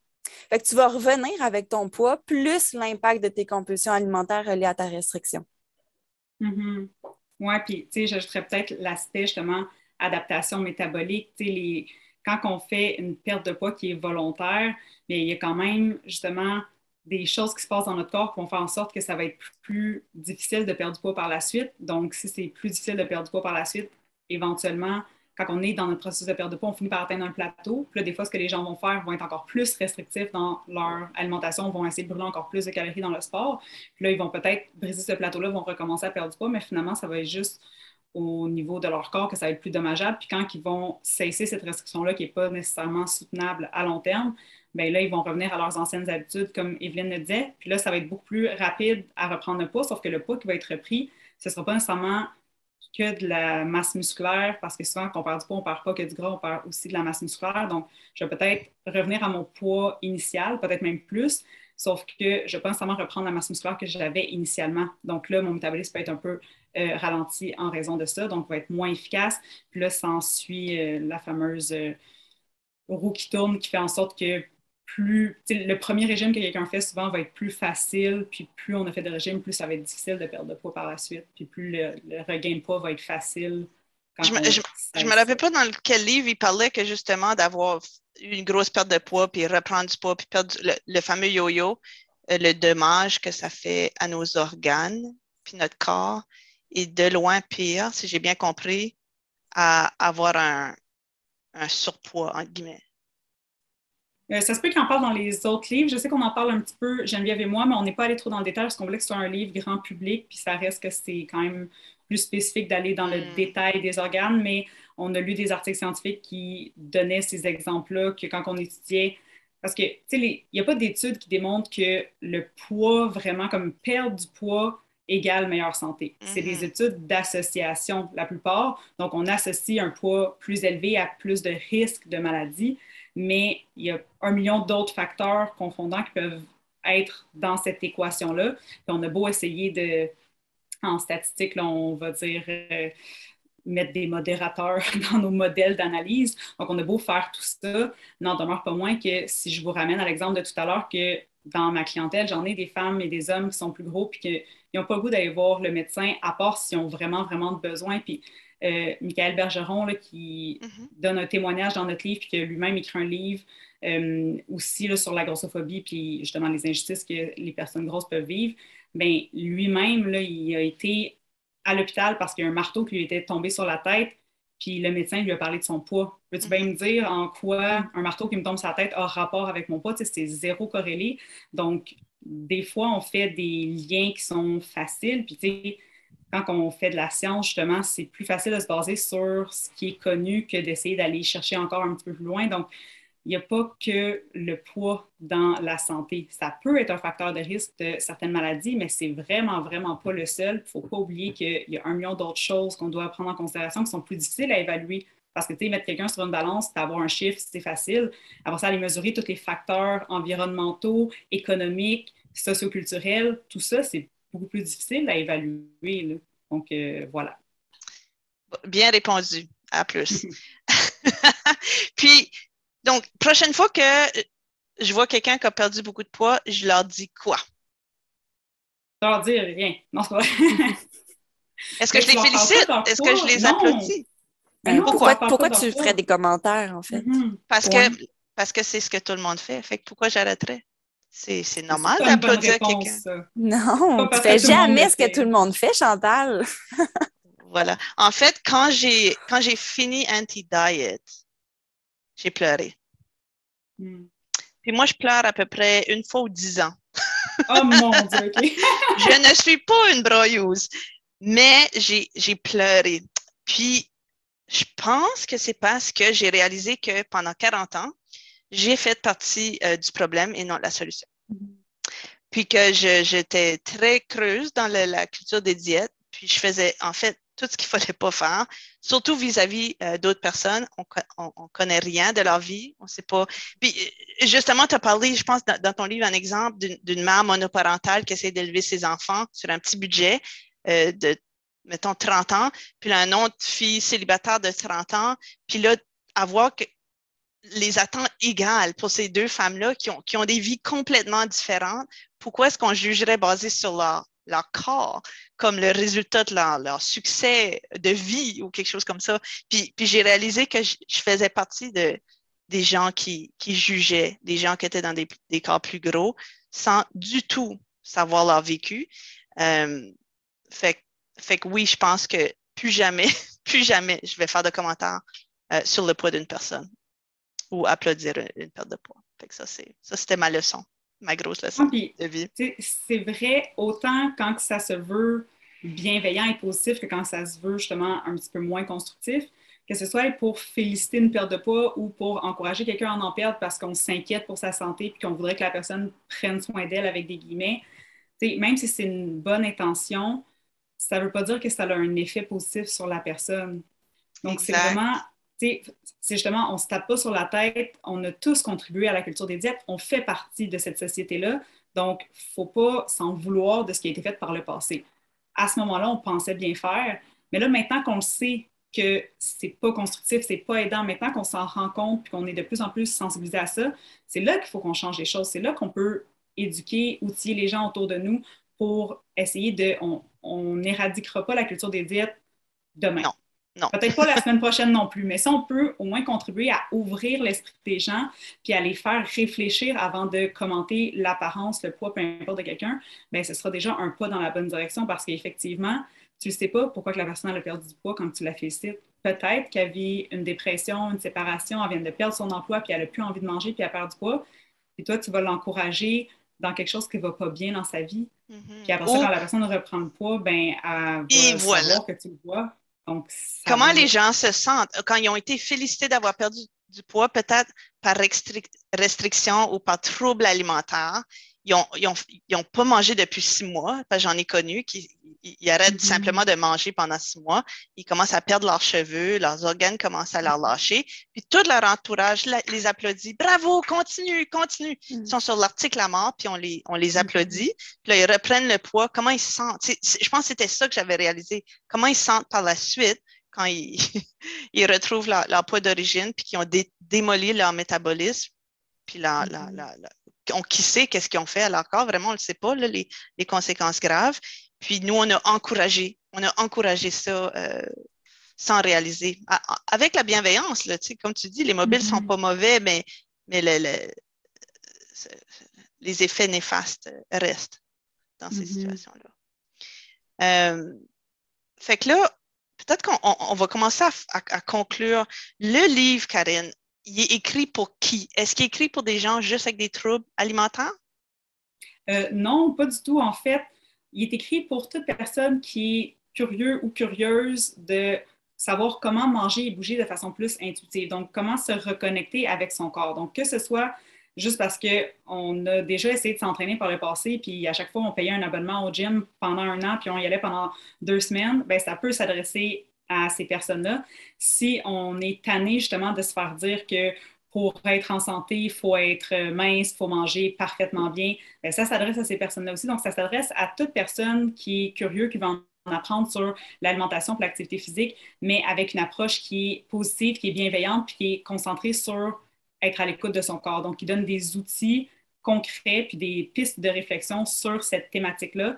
Fait que tu vas revenir avec ton poids plus l'impact de tes compulsions alimentaires reliées à ta restriction. Mm-hmm. Oui, puis tu sais, j'ajouterais peut-être l'aspect justement adaptation métabolique. Tu sais, quand on fait une perte de poids qui est volontaire, mais il y a quand même justement des choses qui se passent dans notre corps qui vont faire en sorte que ça va être plus difficile de perdre du poids par la suite. Donc, si c'est plus difficile de perdre du poids par la suite, éventuellement, quand on est dans notre processus de perte de poids, on finit par atteindre un plateau. Puis là, des fois, ce que les gens vont faire vont être encore plus restrictifs dans leur alimentation, vont essayer de brûler encore plus de calories dans le sport. Puis là, ils vont peut-être briser ce plateau-là, vont recommencer à perdre du poids, mais finalement, ça va être juste au niveau de leur corps que ça va être plus dommageable. Puis quand ils vont cesser cette restriction-là qui n'est pas nécessairement soutenable à long terme, bien là, ils vont revenir à leurs anciennes habitudes, comme Evelyne le disait. Puis là, ça va être beaucoup plus rapide à reprendre le poids, sauf que le poids qui va être repris, ce ne sera pas nécessairement que de la masse musculaire, parce que souvent, quand on perd du poids, on ne perd pas que du gras, on perd aussi de la masse musculaire. Donc, je vais peut-être revenir à mon poids initial, peut-être même plus, sauf que je ne vais pas nécessairement reprendre la masse musculaire que j'avais initialement. Donc là, mon métabolisme peut être un peu ralenti en raison de ça, donc va être moins efficace. Puis là, s'ensuit la fameuse roue qui tourne, qui fait en sorte que plus le premier régime que quelqu'un fait souvent va être plus facile, puis plus on a fait de régime, plus ça va être difficile de perdre de poids par la suite, puis plus le regain de poids va être facile. Je me rappelle pas dans quel livre il parlait que justement d'avoir une grosse perte de poids, puis reprendre du poids, puis perdre le fameux yo-yo, le dommage que ça fait à nos organes, puis notre corps, est de loin pire, si j'ai bien compris, à avoir un surpoids, entre guillemets. Ça se peut qu'on en parle dans les autres livres. Je sais qu'on en parle un petit peu, Geneviève et moi, mais on n'est pas allé trop dans le détail parce qu'on voulait que ce soit un livre grand public, puis ça reste que c'est quand même plus spécifique d'aller dans le détail des organes, mais on a lu des articles scientifiques qui donnaient ces exemples-là, que quand on étudiait, parce que, tu sais, il n'y a pas d'études qui démontrent que le poids, vraiment comme perdre du poids, égale meilleure santé. C'est des études d'association, la plupart. Donc, on associe un poids plus élevé à plus de risques de maladie, mais il y a 1 million d'autres facteurs confondants qui peuvent être dans cette équation-là. Puis on a beau essayer de, en statistique, là, on va dire, mettre des modérateurs dans nos modèles d'analyse. Donc, on a beau faire tout ça, n'en demeure pas moins que si je vous ramène à l'exemple de tout à l'heure que dans ma clientèle, j'en ai des femmes et des hommes qui sont plus gros puis qui n'ont pas le goût d'aller voir le médecin, à part s'ils ont vraiment, vraiment de besoin. Puis Michael Bergeron, là, qui donne un témoignage dans notre livre, puis qui a lui-même écrit un livre aussi là, sur la grossophobie, puis justement les injustices que les personnes grosses peuvent vivre, bien, lui-même, là, il a été à l'hôpital parce qu'il y a un marteau qui lui était tombé sur la tête, puis le médecin lui a parlé de son poids. Peux-tu bien me dire en quoi un marteau qui me tombe sur la tête a rapport avec mon poids? Tu sais, c'est zéro corrélé. Donc, des fois, on fait des liens qui sont faciles, puis tu sais, quand on fait de la science, justement, c'est plus facile de se baser sur ce qui est connu que d'essayer d'aller chercher encore un petit peu plus loin. Donc, il n'y a pas que le poids dans la santé. Ça peut être un facteur de risque de certaines maladies, mais c'est vraiment, vraiment pas le seul. Il ne faut pas oublier qu'il y a 1 million d'autres choses qu'on doit prendre en considération qui sont plus difficiles à évaluer. Parce que, tu sais, mettre quelqu'un sur une balance, avoir un chiffre, c'est facile. Après ça, aller mesurer tous les facteurs environnementaux, économiques, socioculturels, tout ça, c'est beaucoup plus difficile à évaluer, là. Donc, voilà. Bien répondu. À plus. Puis, donc, prochaine fois que je vois quelqu'un qui a perdu beaucoup de poids, je leur dis quoi? Je leur dis rien. Non, c'est pas vrai. Est-ce que je les félicite? Est-ce que je les applaudis? Non, pourquoi tu ferais des commentaires, en fait? Parce que c'est ce que tout le monde fait. Fait que pourquoi j'arrêterais? C'est normal d'applaudir quelqu'un. Non, tu fais jamais ce que tout le monde fait, Chantal. Voilà. En fait, quand j'ai fini Anti-Diet, j'ai pleuré. Puis moi, je pleure à peu près 1 fois ou 10 ans. Oh mon Dieu, OK. Je ne suis pas une broyeuse, mais j'ai pleuré. Puis, je pense que c'est parce que j'ai réalisé que pendant 40 ans, j'ai fait partie du problème et non de la solution. Puis que j'étais très creuse dans la culture des diètes. Puis je faisais en fait tout ce qu'il ne fallait pas faire, surtout vis-à-vis d'autres personnes. On ne connaît rien de leur vie. On ne sait pas. Puis justement, tu as parlé, je pense, dans ton livre, un exemple d'une mère monoparentale qui essaie d'élever ses enfants sur un petit budget de, mettons, 30 ans. Puis là, une autre fille célibataire de 30 ans. Puis là, avoir les attentes égales pour ces deux femmes-là qui ont des vies complètement différentes. Pourquoi est-ce qu'on jugerait basé sur leur corps comme le résultat de leur succès de vie ou quelque chose comme ça? Puis j'ai réalisé que je faisais partie des gens qui jugeaient, des gens qui étaient dans des corps plus gros sans du tout savoir leur vécu. Fait que oui, je pense que plus jamais, plus jamais je vais faire de commentaires sur le poids d'une personne ou applaudir une perte de poids. Fait que c'était ma leçon, ma grosse leçon Puis, de vie. c'est vrai autant quand ça se veut bienveillant et positif que quand ça se veut justement un petit peu moins constructif, que ce soit pour féliciter une perte de poids ou pour encourager quelqu'un à en perdre parce qu'on s'inquiète pour sa santé puis qu'on voudrait que la personne prenne soin d'elle avec des guillemets. Même si c'est une bonne intention, ça ne veut pas dire que ça a un effet positif sur la personne. Donc, c'est Exact. vraiment, c'est justement, on ne se tape pas sur la tête, on a tous contribué à la culture des diètes, on fait partie de cette société-là, donc il ne faut pas s'en vouloir de ce qui a été fait par le passé. À ce moment-là, on pensait bien faire, mais là, maintenant qu'on le sait que c'est pas constructif, c'est pas aidant, maintenant qu'on s'en rend compte et qu'on est de plus en plus sensibilisé à ça, c'est là qu'il faut qu'on change les choses, c'est là qu'on peut éduquer, outiller les gens autour de nous pour essayer on n'éradiquera pas la culture des diètes demain. Non. Non. Peut-être pas la semaine prochaine non plus, mais ça, on peut au moins contribuer à ouvrir l'esprit des gens puis à les faire réfléchir avant de commenter l'apparence, le poids, peu importe de quelqu'un, bien, ce sera déjà un pas dans la bonne direction parce qu'effectivement, tu ne sais pas pourquoi que la personne a perdu du poids quand tu la félicites. Peut-être qu'elle vit une dépression, une séparation, elle vient de perdre son emploi puis elle n'a plus envie de manger puis elle perd du poids. Puis toi, tu vas l'encourager dans quelque chose qui ne va pas bien dans sa vie. Puis après ça, quand la personne reprend le poids, ben, elle va savoir que tu le vois. Donc, comment les gens se sentent quand ils ont été félicités d'avoir perdu du poids, peut-être par restriction ou par trouble alimentaire. Ils n'ont pas mangé depuis 6 mois, parce que j'en ai connu qui ils arrêtent simplement de manger pendant 6 mois. Ils commencent à perdre leurs cheveux, leurs organes commencent à leur lâcher. Puis tout leur entourage les applaudit. Bravo, continue, continue. Ils sont sur l'article à mort, puis on les applaudit. Puis là, ils reprennent le poids. Comment ils se sentent? Je pense que c'était ça que j'avais réalisé. Comment ils se sentent par la suite quand ils retrouvent leur poids d'origine, puis qu'ils ont démoli leur métabolisme, puis qui sait qu'est-ce qu'ils ont fait à leur corps, vraiment, on ne le sait pas, là, les conséquences graves. Puis nous, on a encouragé ça sans réaliser. Avec la bienveillance, là, comme tu dis, les mobiles ne sont pas mauvais, mais les effets néfastes restent dans ces situations-là. Fait que là, peut-être qu'on va commencer à conclure. Le livre, Karine, il est écrit pour qui? Est-ce qu'il est écrit pour des gens juste avec des troubles alimentaires? Non, pas du tout. En fait, il est écrit pour toute personne qui est curieux ou curieuse de savoir comment manger et bouger de façon plus intuitive. Donc, comment se reconnecter avec son corps. Donc, que ce soit juste parce qu'on a déjà essayé de s'entraîner par le passé, puis à chaque fois, on payait un abonnement au gym pendant 1 an, puis on y allait pendant 2 semaines, bien, ça peut s'adresser à ces personnes-là. Si on est tanné justement de se faire dire que pour être en santé, il faut être mince, il faut manger parfaitement bien, bien, ça s'adresse à ces personnes-là aussi. Donc, ça s'adresse à toute personne qui est curieux, qui va en apprendre sur l'alimentation et l'activité physique, mais avec une approche qui est positive, qui est bienveillante, puis qui est concentrée sur être à l'écoute de son corps. Donc, il donne des outils concrets puis des pistes de réflexion sur cette thématique-là.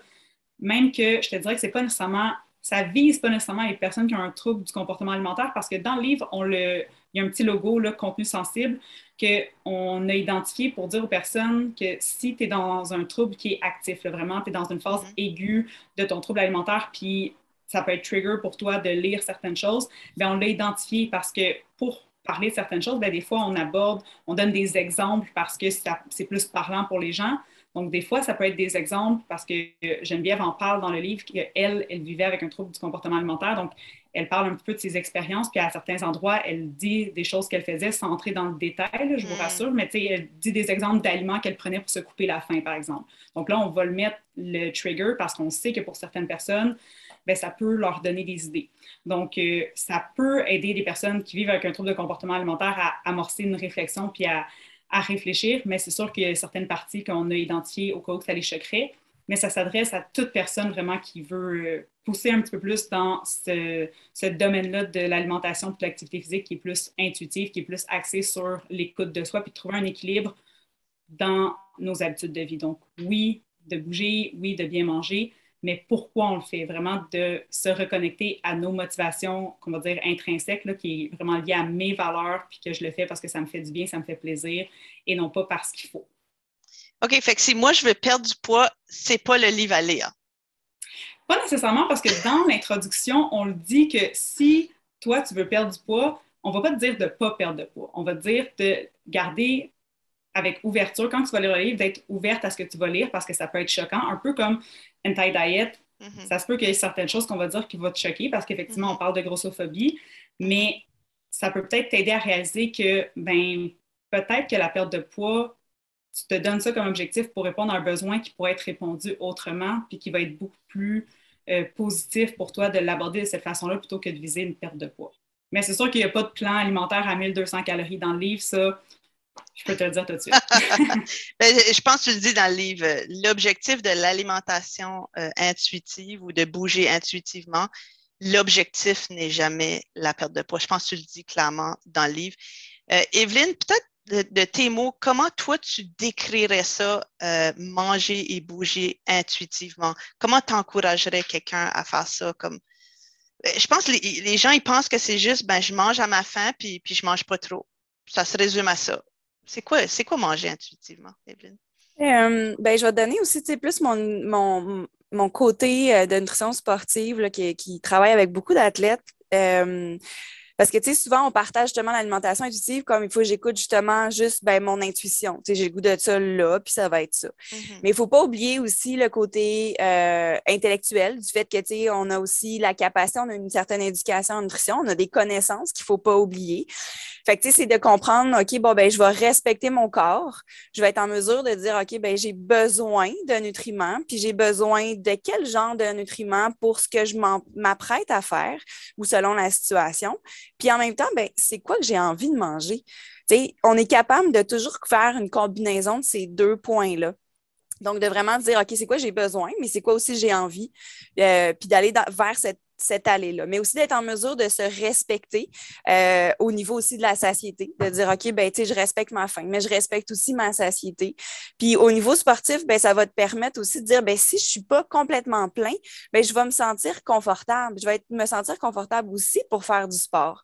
Même que je te dirais que c'est pas nécessairement, ça vise pas nécessairement les personnes qui ont un trouble du comportement alimentaire parce que dans le livre, il y a un petit logo, là, contenu sensible, qu'on a identifié pour dire aux personnes que si tu es dans un trouble qui est actif, là, vraiment, tu es dans une phase aiguë de ton trouble alimentaire, puis ça peut être trigger pour toi de lire certaines choses, bien, on l'a identifié parce que pour parler de certaines choses, bien, des fois, on donne des exemples parce que c'est plus parlant pour les gens. Donc, des fois, ça peut être des exemples parce que Geneviève en parle dans le livre qu'elle vivait avec un trouble du comportement alimentaire. Donc, elle parle un petit peu de ses expériences, puis à certains endroits, elle dit des choses qu'elle faisait sans entrer dans le détail, là, je vous rassure, mais elle dit des exemples d'aliments qu'elle prenait pour se couper la faim, par exemple. Donc là, on va le mettre le trigger parce qu'on sait que pour certaines personnes, bien, ça peut leur donner des idées. Donc, ça peut aider les personnes qui vivent avec un trouble de comportement alimentaire à amorcer une réflexion puis à réfléchir, mais c'est sûr qu'il y a certaines parties qu'on a identifiées au cas où ça les choquerait, mais ça s'adresse à toute personne vraiment qui veut pousser un petit peu plus dans ce domaine-là de l'alimentation et de l'activité physique qui est plus intuitive, qui est plus axée sur l'écoute de soi, puis de trouver un équilibre dans nos habitudes de vie. Donc, oui, de bouger, oui, de bien manger, mais pourquoi on le fait? Vraiment de se reconnecter à nos motivations, qu'on va dire intrinsèques, là, qui est vraiment liée à mes valeurs, puis que je le fais parce que ça me fait du bien, ça me fait plaisir, et non pas parce qu'il faut. OK, fait que si moi, je veux perdre du poids, c'est pas le livre à lire. Pas nécessairement parce que dans l'introduction, on le dit que si toi, tu veux perdre du poids, on va pas te dire de ne pas perdre de poids. On va te dire de garder avec ouverture, quand tu vas lire le livre, d'être ouverte à ce que tu vas lire parce que ça peut être choquant, un peu comme Anti-Diet. Ça se peut qu'il y ait certaines choses qu'on va dire qui vont te choquer parce qu'effectivement, on parle de grossophobie, mais ça peut peut-être t'aider à réaliser que, ben, peut-être que la perte de poids, tu te donnes ça comme objectif pour répondre à un besoin qui pourrait être répondu autrement puis qui va être beaucoup plus positif pour toi de l'aborder de cette façon-là plutôt que de viser une perte de poids. Mais c'est sûr qu'il n'y a pas de plan alimentaire à 1200 calories dans le livre, ça, je peux te le dire tout de suite. Je pense que tu le dis dans le livre. L'objectif de l'alimentation intuitive ou de bouger intuitivement, l'objectif n'est jamais la perte de poids. Je pense que tu le dis clairement dans le livre. Evelyne, peut-être de tes mots, comment toi tu décrirais ça, manger et bouger intuitivement? Comment tu encouragerais quelqu'un à faire ça? Je pense que les gens, ils pensent que c'est juste, ben, je mange à ma faim puis je mange pas trop. Ça se résume à ça. C'est quoi manger intuitivement, Evelyne? Ben, je vais te donner aussi plus mon côté de nutrition sportive là, qui travaille avec beaucoup d'athlètes. Parce que, tu sais, souvent, on partage justement l'alimentation intuitive comme il faut que j'écoute justement juste mon intuition. Tu sais, j'ai le goût de ça là, puis ça va être ça. Mais il ne faut pas oublier aussi le côté intellectuel du fait que, tu sais, on a aussi la capacité, on a une certaine éducation en nutrition, on a des connaissances qu'il ne faut pas oublier. Fait que, tu sais, c'est de comprendre, OK, bon, ben, je vais respecter mon corps. Je vais être en mesure de dire, OK, ben, j'ai besoin de nutriments, puis j'ai besoin de quel genre de nutriments pour ce que je m'apprête à faire ou selon la situation. Puis en même temps, ben, c'est quoi que j'ai envie de manger? Tu sais, on est capable de toujours faire une combinaison de ces deux points-là. Donc, de vraiment dire, OK, c'est quoi j'ai besoin, mais c'est quoi aussi j'ai envie, puis d'aller vers cette allée-là. Mais aussi d'être en mesure de se respecter au niveau aussi de la satiété, de dire, OK, ben, tu sais, je respecte ma faim, mais je respecte aussi ma satiété. Puis au niveau sportif, ben, ça va te permettre aussi de dire, ben, si je suis pas complètement plein, ben, je vais me sentir confortable. Je vais me sentir confortable aussi pour faire du sport.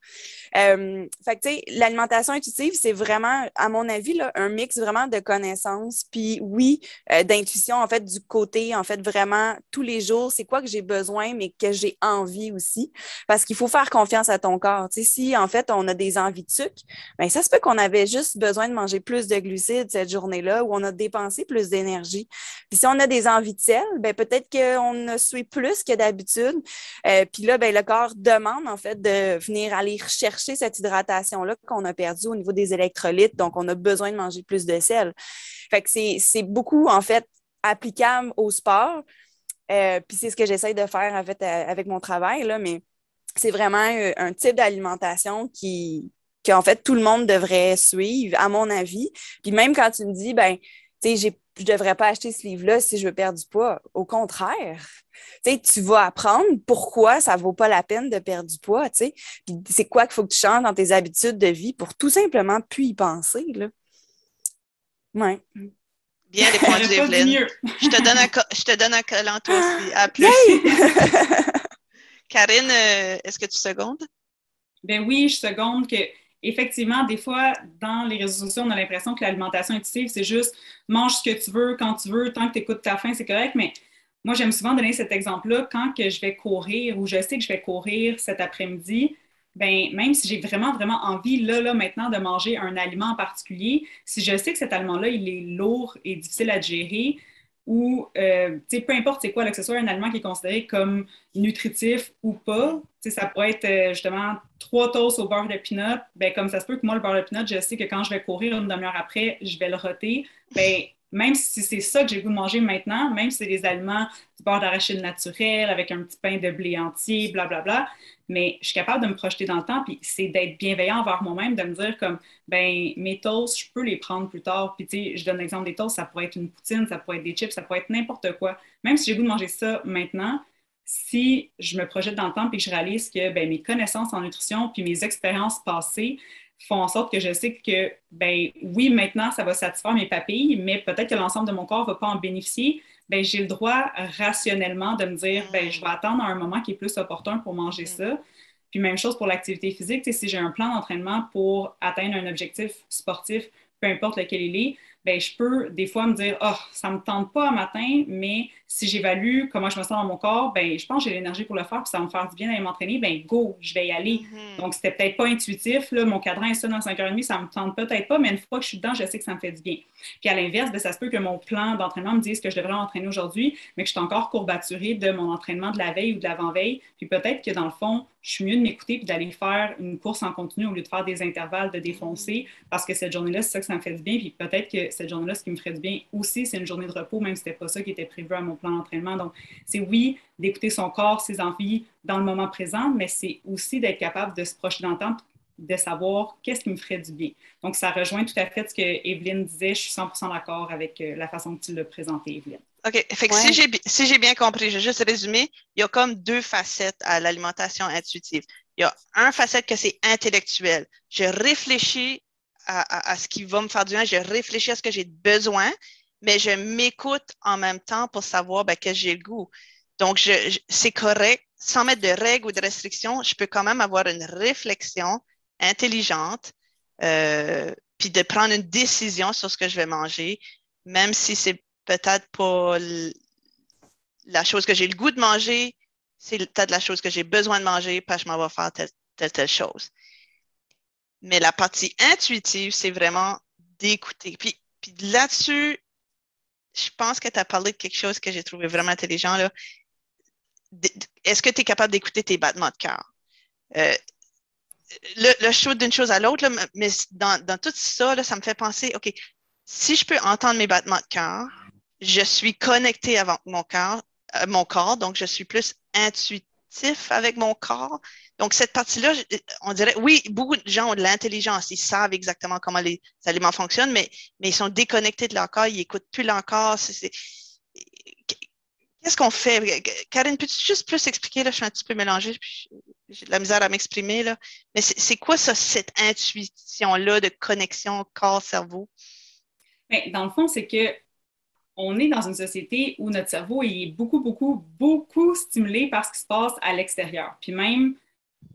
Fait que, tu sais, l'alimentation intuitive, c'est vraiment, à mon avis, là, un mix vraiment de connaissances, puis oui, d'intuition, en fait, du côté, en fait, vraiment, tous les jours, c'est quoi que j'ai besoin, mais que j'ai envie aussi, parce qu'il faut faire confiance à ton corps. Tu sais, si, en fait, on a des envies de sucre, bien, ça se peut qu'on avait juste besoin de manger plus de glucides cette journée-là, ou on a dépensé plus d'énergie. Puis si on a des envies de sel, bien, peut-être qu'on a sué plus que d'habitude, puis là, bien, le corps demande, en fait, de venir aller chercher cette hydratation-là qu'on a perdue au niveau des électrolytes, donc on a besoin de manger plus de sel. Fait que c'est beaucoup, en fait, applicable au sport. Puis c'est ce que j'essaie de faire, en fait, avec mon travail, là, mais c'est vraiment un type d'alimentation qu'en fait, tout le monde devrait suivre, à mon avis. Puis même quand tu me dis, ben, tu sais, je ne devrais pas acheter ce livre-là si je veux perdre du poids. Au contraire, tu sais, tu vas apprendre pourquoi ça ne vaut pas la peine de perdre du poids, tu sais. Puis c'est quoi qu'il faut que tu changes dans tes habitudes de vie pour tout simplement plus y penser, là. Ouais. Bien répondu, Evelyne. Je te donne un collant toi aussi. À plus. Karine, est-ce que tu secondes? Ben oui, je seconde que effectivement, des fois, dans les réseaux sociaux, on a l'impression que l'alimentation intuitive, c'est juste mange ce que tu veux, quand tu veux, tant que tu écoutes ta faim, c'est correct. Mais moi, j'aime souvent donner cet exemple-là quand que je vais courir ou je sais que je vais courir cet après-midi. Ben, même si j'ai vraiment, vraiment envie, là, maintenant, de manger un aliment en particulier, si je sais que cet aliment-là, il est lourd et difficile à digérer, ou, tu sais, peu importe c'est quoi, là, que ce soit un aliment qui est considéré comme nutritif ou pas, tu sais, ça pourrait être justement 3 toasts au beurre de peanut, ben, comme ça se peut que moi, le beurre de peanut, je sais que quand je vais courir une demi-heure après, je vais le roter, ben, même si c'est ça que j'ai le goût de manger maintenant, même si c'est des aliments du beurre d'arachide naturel avec un petit pain de blé entier, blablabla, mais je suis capable de me projeter dans le temps, puis c'est d'être bienveillant envers moi-même, de me dire comme, ben mes toasts, je peux les prendre plus tard, puis tu sais, je donne l'exemple des toasts, ça pourrait être une poutine, ça pourrait être des chips, ça pourrait être n'importe quoi. Même si j'ai le goût de manger ça maintenant, si je me projette dans le temps, puis que je réalise que ben, mes connaissances en nutrition, puis mes expériences passées, font en sorte que je sais que, ben oui, maintenant, ça va satisfaire mes papilles, mais peut-être que l'ensemble de mon corps ne va pas en bénéficier. Ben, j'ai le droit rationnellement de me dire, ben, je vais attendre un moment qui est plus opportun pour manger ça. Puis même chose pour l'activité physique. Si j'ai un plan d'entraînement pour atteindre un objectif sportif, peu importe lequel il est, ben je peux des fois me dire, oh, ça me tente pas un matin, mais si j'évalue comment je me sens dans mon corps, ben je pense que j'ai l'énergie pour le faire, puis ça va me faire du bien d'aller m'entraîner, ben go, je vais y aller. Donc, c'était peut-être pas intuitif, là, mon cadran est ça dans 5h30, ça me tente peut-être pas, mais une fois que je suis dedans, je sais que ça me fait du bien. Puis à l'inverse, ben, ça se peut que mon plan d'entraînement me dise que je devrais m'entraîner aujourd'hui, mais que je suis encore courbaturée de mon entraînement de la veille ou de l'avant-veille, puis peut-être que dans le fond, je suis mieux de m'écouter puis d'aller faire une course en continu au lieu de faire des intervalles de défoncer, parce que cette journée-là, c'est ça que ça me fait du bien, puis peut-être que cette journée-là, ce qui me ferait du bien aussi, c'est une journée de repos, même si c'était pas ça qui était prévu à mon plan d'entraînement. Donc, c'est oui, d'écouter son corps, ses envies dans le moment présent, mais c'est aussi d'être capable de se projeter dans le temps, de savoir qu'est-ce qui me ferait du bien. Donc, ça rejoint tout à fait ce que Evelyne disait. Je suis 100% d'accord avec la façon que tu l'as présenté, Evelyne. OK. Fait que si j'ai bien compris, je vais juste résumer, il y a comme deux facettes à l'alimentation intuitive. Il y a une facette que c'est intellectuel. Je réfléchis à ce qui va me faire du bien, je réfléchis à ce que j'ai besoin, mais je m'écoute en même temps pour savoir que j'ai le goût. Donc, c'est correct. Sans mettre de règles ou de restrictions, je peux quand même avoir une réflexion intelligente, puis de prendre une décision sur ce que je vais manger, même si c'est peut-être pas la chose que j'ai le goût de manger, c'est peut-être la chose que j'ai besoin de manger parce que je m'en vais faire telle chose. Mais la partie intuitive, c'est vraiment d'écouter. Puis là-dessus, je pense que tu as parlé de quelque chose que j'ai trouvé vraiment intelligent, là. Est-ce que tu es capable d'écouter tes battements de cœur? Le show d'une chose à l'autre, mais dans tout ça, là, ça me fait penser, OK, si je peux entendre mes battements de cœur, je suis connectée avec mon corps, donc je suis plus intuitif avec mon corps. Donc, cette partie-là, on dirait, oui, beaucoup de gens ont de l'intelligence, ils savent exactement comment les aliments fonctionnent, mais ils sont déconnectés de leur corps, ils n'écoutent plus leur corps. Qu'est-ce qu'on fait? Karine, peux-tu juste plus expliquer? Là, je suis un petit peu mélangée, puis j'ai de la misère à m'exprimer, là. Mais c'est quoi ça, cette intuition-là de connexion corps-cerveau? Bien, dans le fond, c'est que on est dans une société où notre cerveau est beaucoup, beaucoup, beaucoup stimulé par ce qui se passe à l'extérieur. Puis même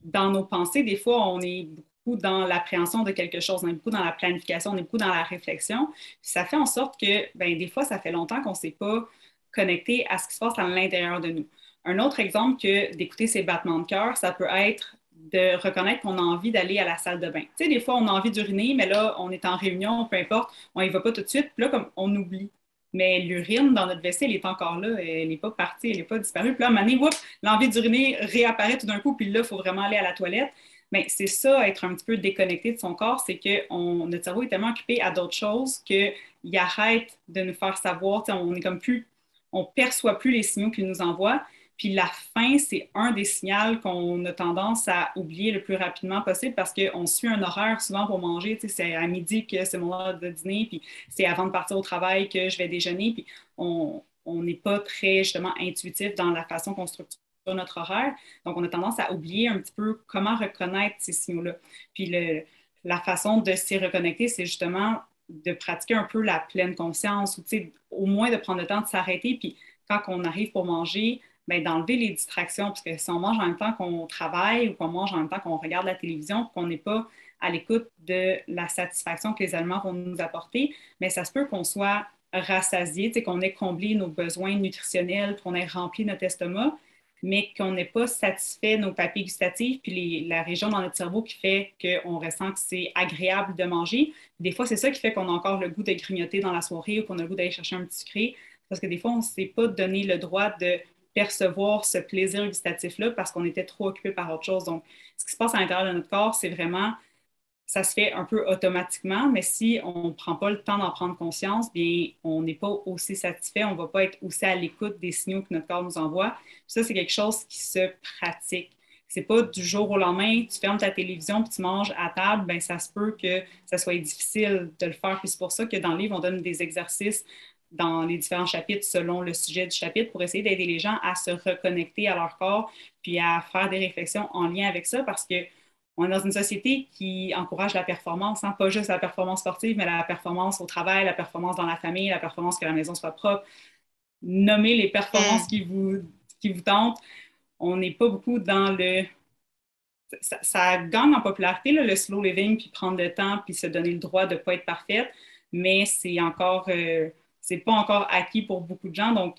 dans nos pensées, des fois, on est beaucoup dans l'appréhension de quelque chose, on est beaucoup dans la planification, on est beaucoup dans la réflexion. Puis ça fait en sorte que, ben, des fois, ça fait longtemps qu'on ne s'est pas connecté à ce qui se passe à l'intérieur de nous. Un autre exemple que d'écouter ses battements de cœur, ça peut être de reconnaître qu'on a envie d'aller à la salle de bain. Tu sais, des fois, on a envie d'uriner, mais là, on est en réunion, peu importe, on n'y va pas tout de suite, puis là, comme on oublie. Mais l'urine dans notre vessie, elle est encore là, elle n'est pas partie, elle n'est pas disparue. Puis là, à un moment donné, l'envie d'uriner réapparaît tout d'un coup, puis là, il faut vraiment aller à la toilette. Mais c'est ça, être un petit peu déconnecté de son corps, c'est que notre cerveau est tellement occupé à d'autres choses qu'il arrête de nous faire savoir, on est comme plus, on perçoit plus les signaux qu'il nous envoie. Puis la faim, c'est un des signaux qu'on a tendance à oublier le plus rapidement possible parce qu'on suit un horaire souvent pour manger. Tu sais, c'est à midi que c'est mon heure de dîner, puis c'est avant de partir au travail que je vais déjeuner. Puis on n'est pas très, justement, intuitif dans la façon qu'on structure notre horaire. Donc, on a tendance à oublier un petit peu comment reconnaître ces signaux-là. Puis la façon de s'y reconnecter, c'est justement de pratiquer un peu la pleine conscience ou, tu sais, au moins de prendre le temps de s'arrêter. Puis quand on arrive pour manger, bien, d'enlever les distractions, parce que si on mange en même temps qu'on travaille ou qu'on mange en même temps qu'on regarde la télévision, qu'on n'est pas à l'écoute de la satisfaction que les aliments vont nous apporter, mais ça se peut qu'on soit rassasié, qu'on ait comblé nos besoins nutritionnels, qu'on ait rempli notre estomac, mais qu'on n'ait pas satisfait nos papilles gustatives, puis la région dans notre cerveau qui fait qu'on ressent que c'est agréable de manger. Des fois, c'est ça qui fait qu'on a encore le goût de grignoter dans la soirée ou qu'on a le goût d'aller chercher un petit sucré, parce que des fois, on ne s'est pas donné le droit de percevoir ce plaisir gustatif-là parce qu'on était trop occupé par autre chose. Donc, ce qui se passe à l'intérieur de notre corps, c'est vraiment, ça se fait un peu automatiquement, mais si on ne prend pas le temps d'en prendre conscience, bien, on n'est pas aussi satisfait, on ne va pas être aussi à l'écoute des signaux que notre corps nous envoie. Puis ça, c'est quelque chose qui se pratique. C'est pas du jour au lendemain, tu fermes ta télévision puis tu manges à table, bien, ça se peut que ça soit difficile de le faire. Puis c'est pour ça que dans le livre, on donne des exercices dans les différents chapitres selon le sujet du chapitre pour essayer d'aider les gens à se reconnecter à leur corps puis à faire des réflexions en lien avec ça parce que on est dans une société qui encourage la performance, hein, pas juste la performance sportive, mais la performance au travail, la performance dans la famille, la performance que la maison soit propre. Nommez les performances qui vous tentent. On n'est pas beaucoup dans le... Ça gagne en popularité, là, le slow living, puis prendre le temps, puis se donner le droit de ne pas être parfaite. mais c'est pas encore acquis pour beaucoup de gens. Donc,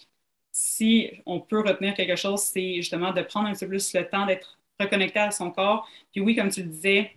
si on peut retenir quelque chose, c'est justement de prendre un petit peu plus le temps d'être reconnecté à son corps. Puis oui, comme tu le disais,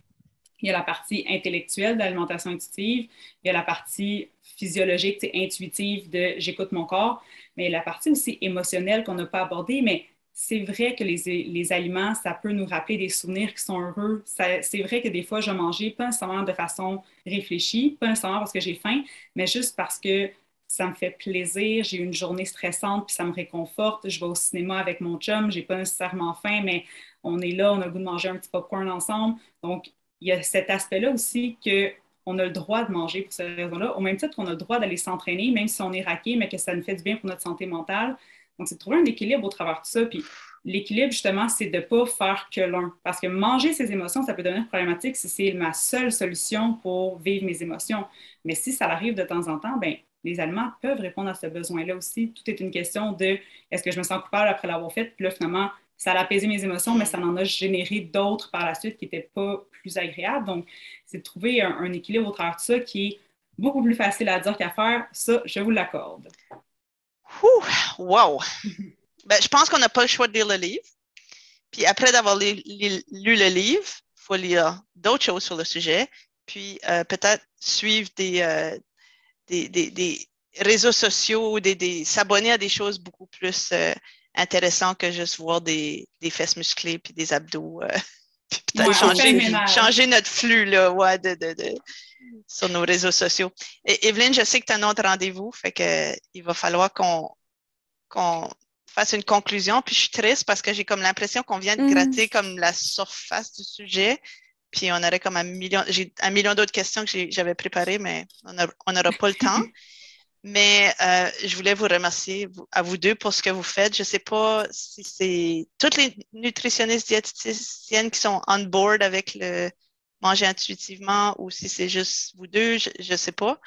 il y a la partie intellectuelle de l'alimentation intuitive, il y a la partie physiologique, intuitive de j'écoute mon corps, mais la partie aussi émotionnelle qu'on n'a pas abordée, mais c'est vrai que les aliments, ça peut nous rappeler des souvenirs qui sont heureux. C'est vrai que des fois, je vais manger pas nécessairement de façon réfléchie, pas nécessairement parce que j'ai faim, mais juste parce que ça me fait plaisir, j'ai eu une journée stressante, puis ça me réconforte. Je vais au cinéma avec mon chum, j'ai pas nécessairement faim, mais on est là, on a le goût de manger un petit popcorn ensemble. Donc, il y a cet aspect-là aussi qu'on a le droit de manger pour ces raisons-là, au même titre qu'on a le droit d'aller s'entraîner, même si on est raqué, mais que ça nous fait du bien pour notre santé mentale. Donc, c'est de trouver un équilibre au travers de ça. Puis, l'équilibre, justement, c'est de ne pas faire que l'un. Parce que manger ses émotions, ça peut devenir problématique si c'est ma seule solution pour vivre mes émotions. Mais si ça arrive de temps en temps, ben les aliments peuvent répondre à ce besoin-là aussi. Tout est une question de est-ce que je me sens coupable après l'avoir fait? Puis là, finalement, ça a apaisé mes émotions, mais ça en a généré d'autres par la suite qui n'étaient pas plus agréables. Donc, c'est de trouver un équilibre au travers de ça qui est beaucoup plus facile à dire qu'à faire. Ça, je vous l'accorde. Wow! Ben, je pense qu'on n'a pas le choix de lire le livre. Puis après d'avoir lu le livre, il faut lire d'autres choses sur le sujet. Puis peut-être suivre des réseaux sociaux, s'abonner à des choses beaucoup plus intéressantes que juste voir des fesses musclées puis des abdos. Puis peut-être changer notre flux là, sur nos réseaux sociaux. Et Evelyne, je sais que tu as un autre rendez-vous, fait que il va falloir qu'on fasse une conclusion. Puis je suis triste parce que j'ai comme l'impression qu'on vient de gratter comme la surface du sujet. Puis on aurait comme j'ai un million d'autres questions que j'avais préparées, mais on n'aura pas le temps. Mais je voulais vous remercier à vous deux pour ce que vous faites. Je ne sais pas si c'est toutes les nutritionnistes diététiciennes qui sont on board avec le manger intuitivement ou si c'est juste vous deux, je ne sais pas.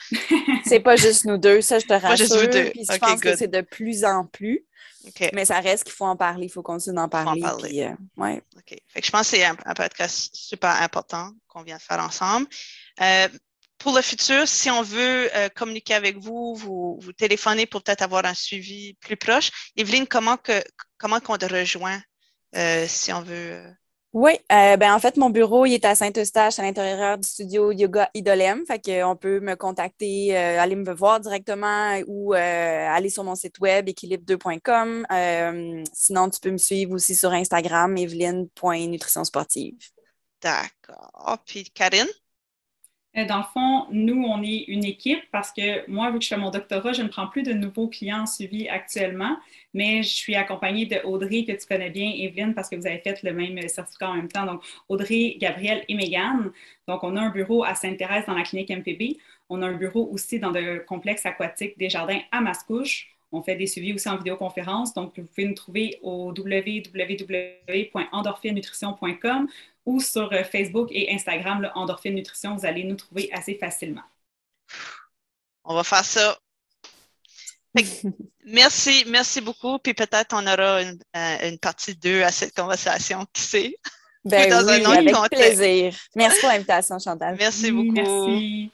C'est pas juste nous deux, ça je te rassure. Pas juste vous deux. Puis je pense que c'est de plus en plus. Okay. Mais ça reste qu'il faut en parler, il faut continuer d'en parler. Puis, ouais. OK. Fait que je pense que c'est un podcast super important qu'on vient de faire ensemble. Pour le futur, si on veut communiquer avec vous, vous téléphonez pour peut-être avoir un suivi plus proche. Evelyne, comment qu'on te rejoint si on veut? Oui, en fait, mon bureau il est à Saint-Eustache, à l'intérieur du studio Yoga Idolem. Fait qu'on peut me contacter, aller me voir directement ou aller sur mon site web équilibre2.com. Sinon, tu peux me suivre aussi sur Instagram, eveline.nutritionsportive. D'accord. Puis Karine? Dans le fond, nous, on est une équipe parce que moi, vu que je fais mon doctorat, je ne prends plus de nouveaux clients en suivi actuellement, mais je suis accompagnée de Audrey, que tu connais bien, Evelyne, parce que vous avez fait le même certificat en même temps. Donc, Audrey, Gabrielle et Mégane. Donc, on a un bureau à Sainte-Thérèse dans la clinique MPB. On a un bureau aussi dans le complexe aquatique des Jardins à Mascouche. On fait des suivis aussi en vidéoconférence. Donc, vous pouvez nous trouver au www.endorphinenutrition.com ou sur Facebook et Instagram, là, Endorphine Nutrition, vous allez nous trouver assez facilement. On va faire ça. Merci beaucoup. Puis peut-être on aura une partie 2 à cette conversation, qui sait? Ben oui, avec plaisir. Merci pour l'invitation, Chantal. Merci beaucoup. Merci.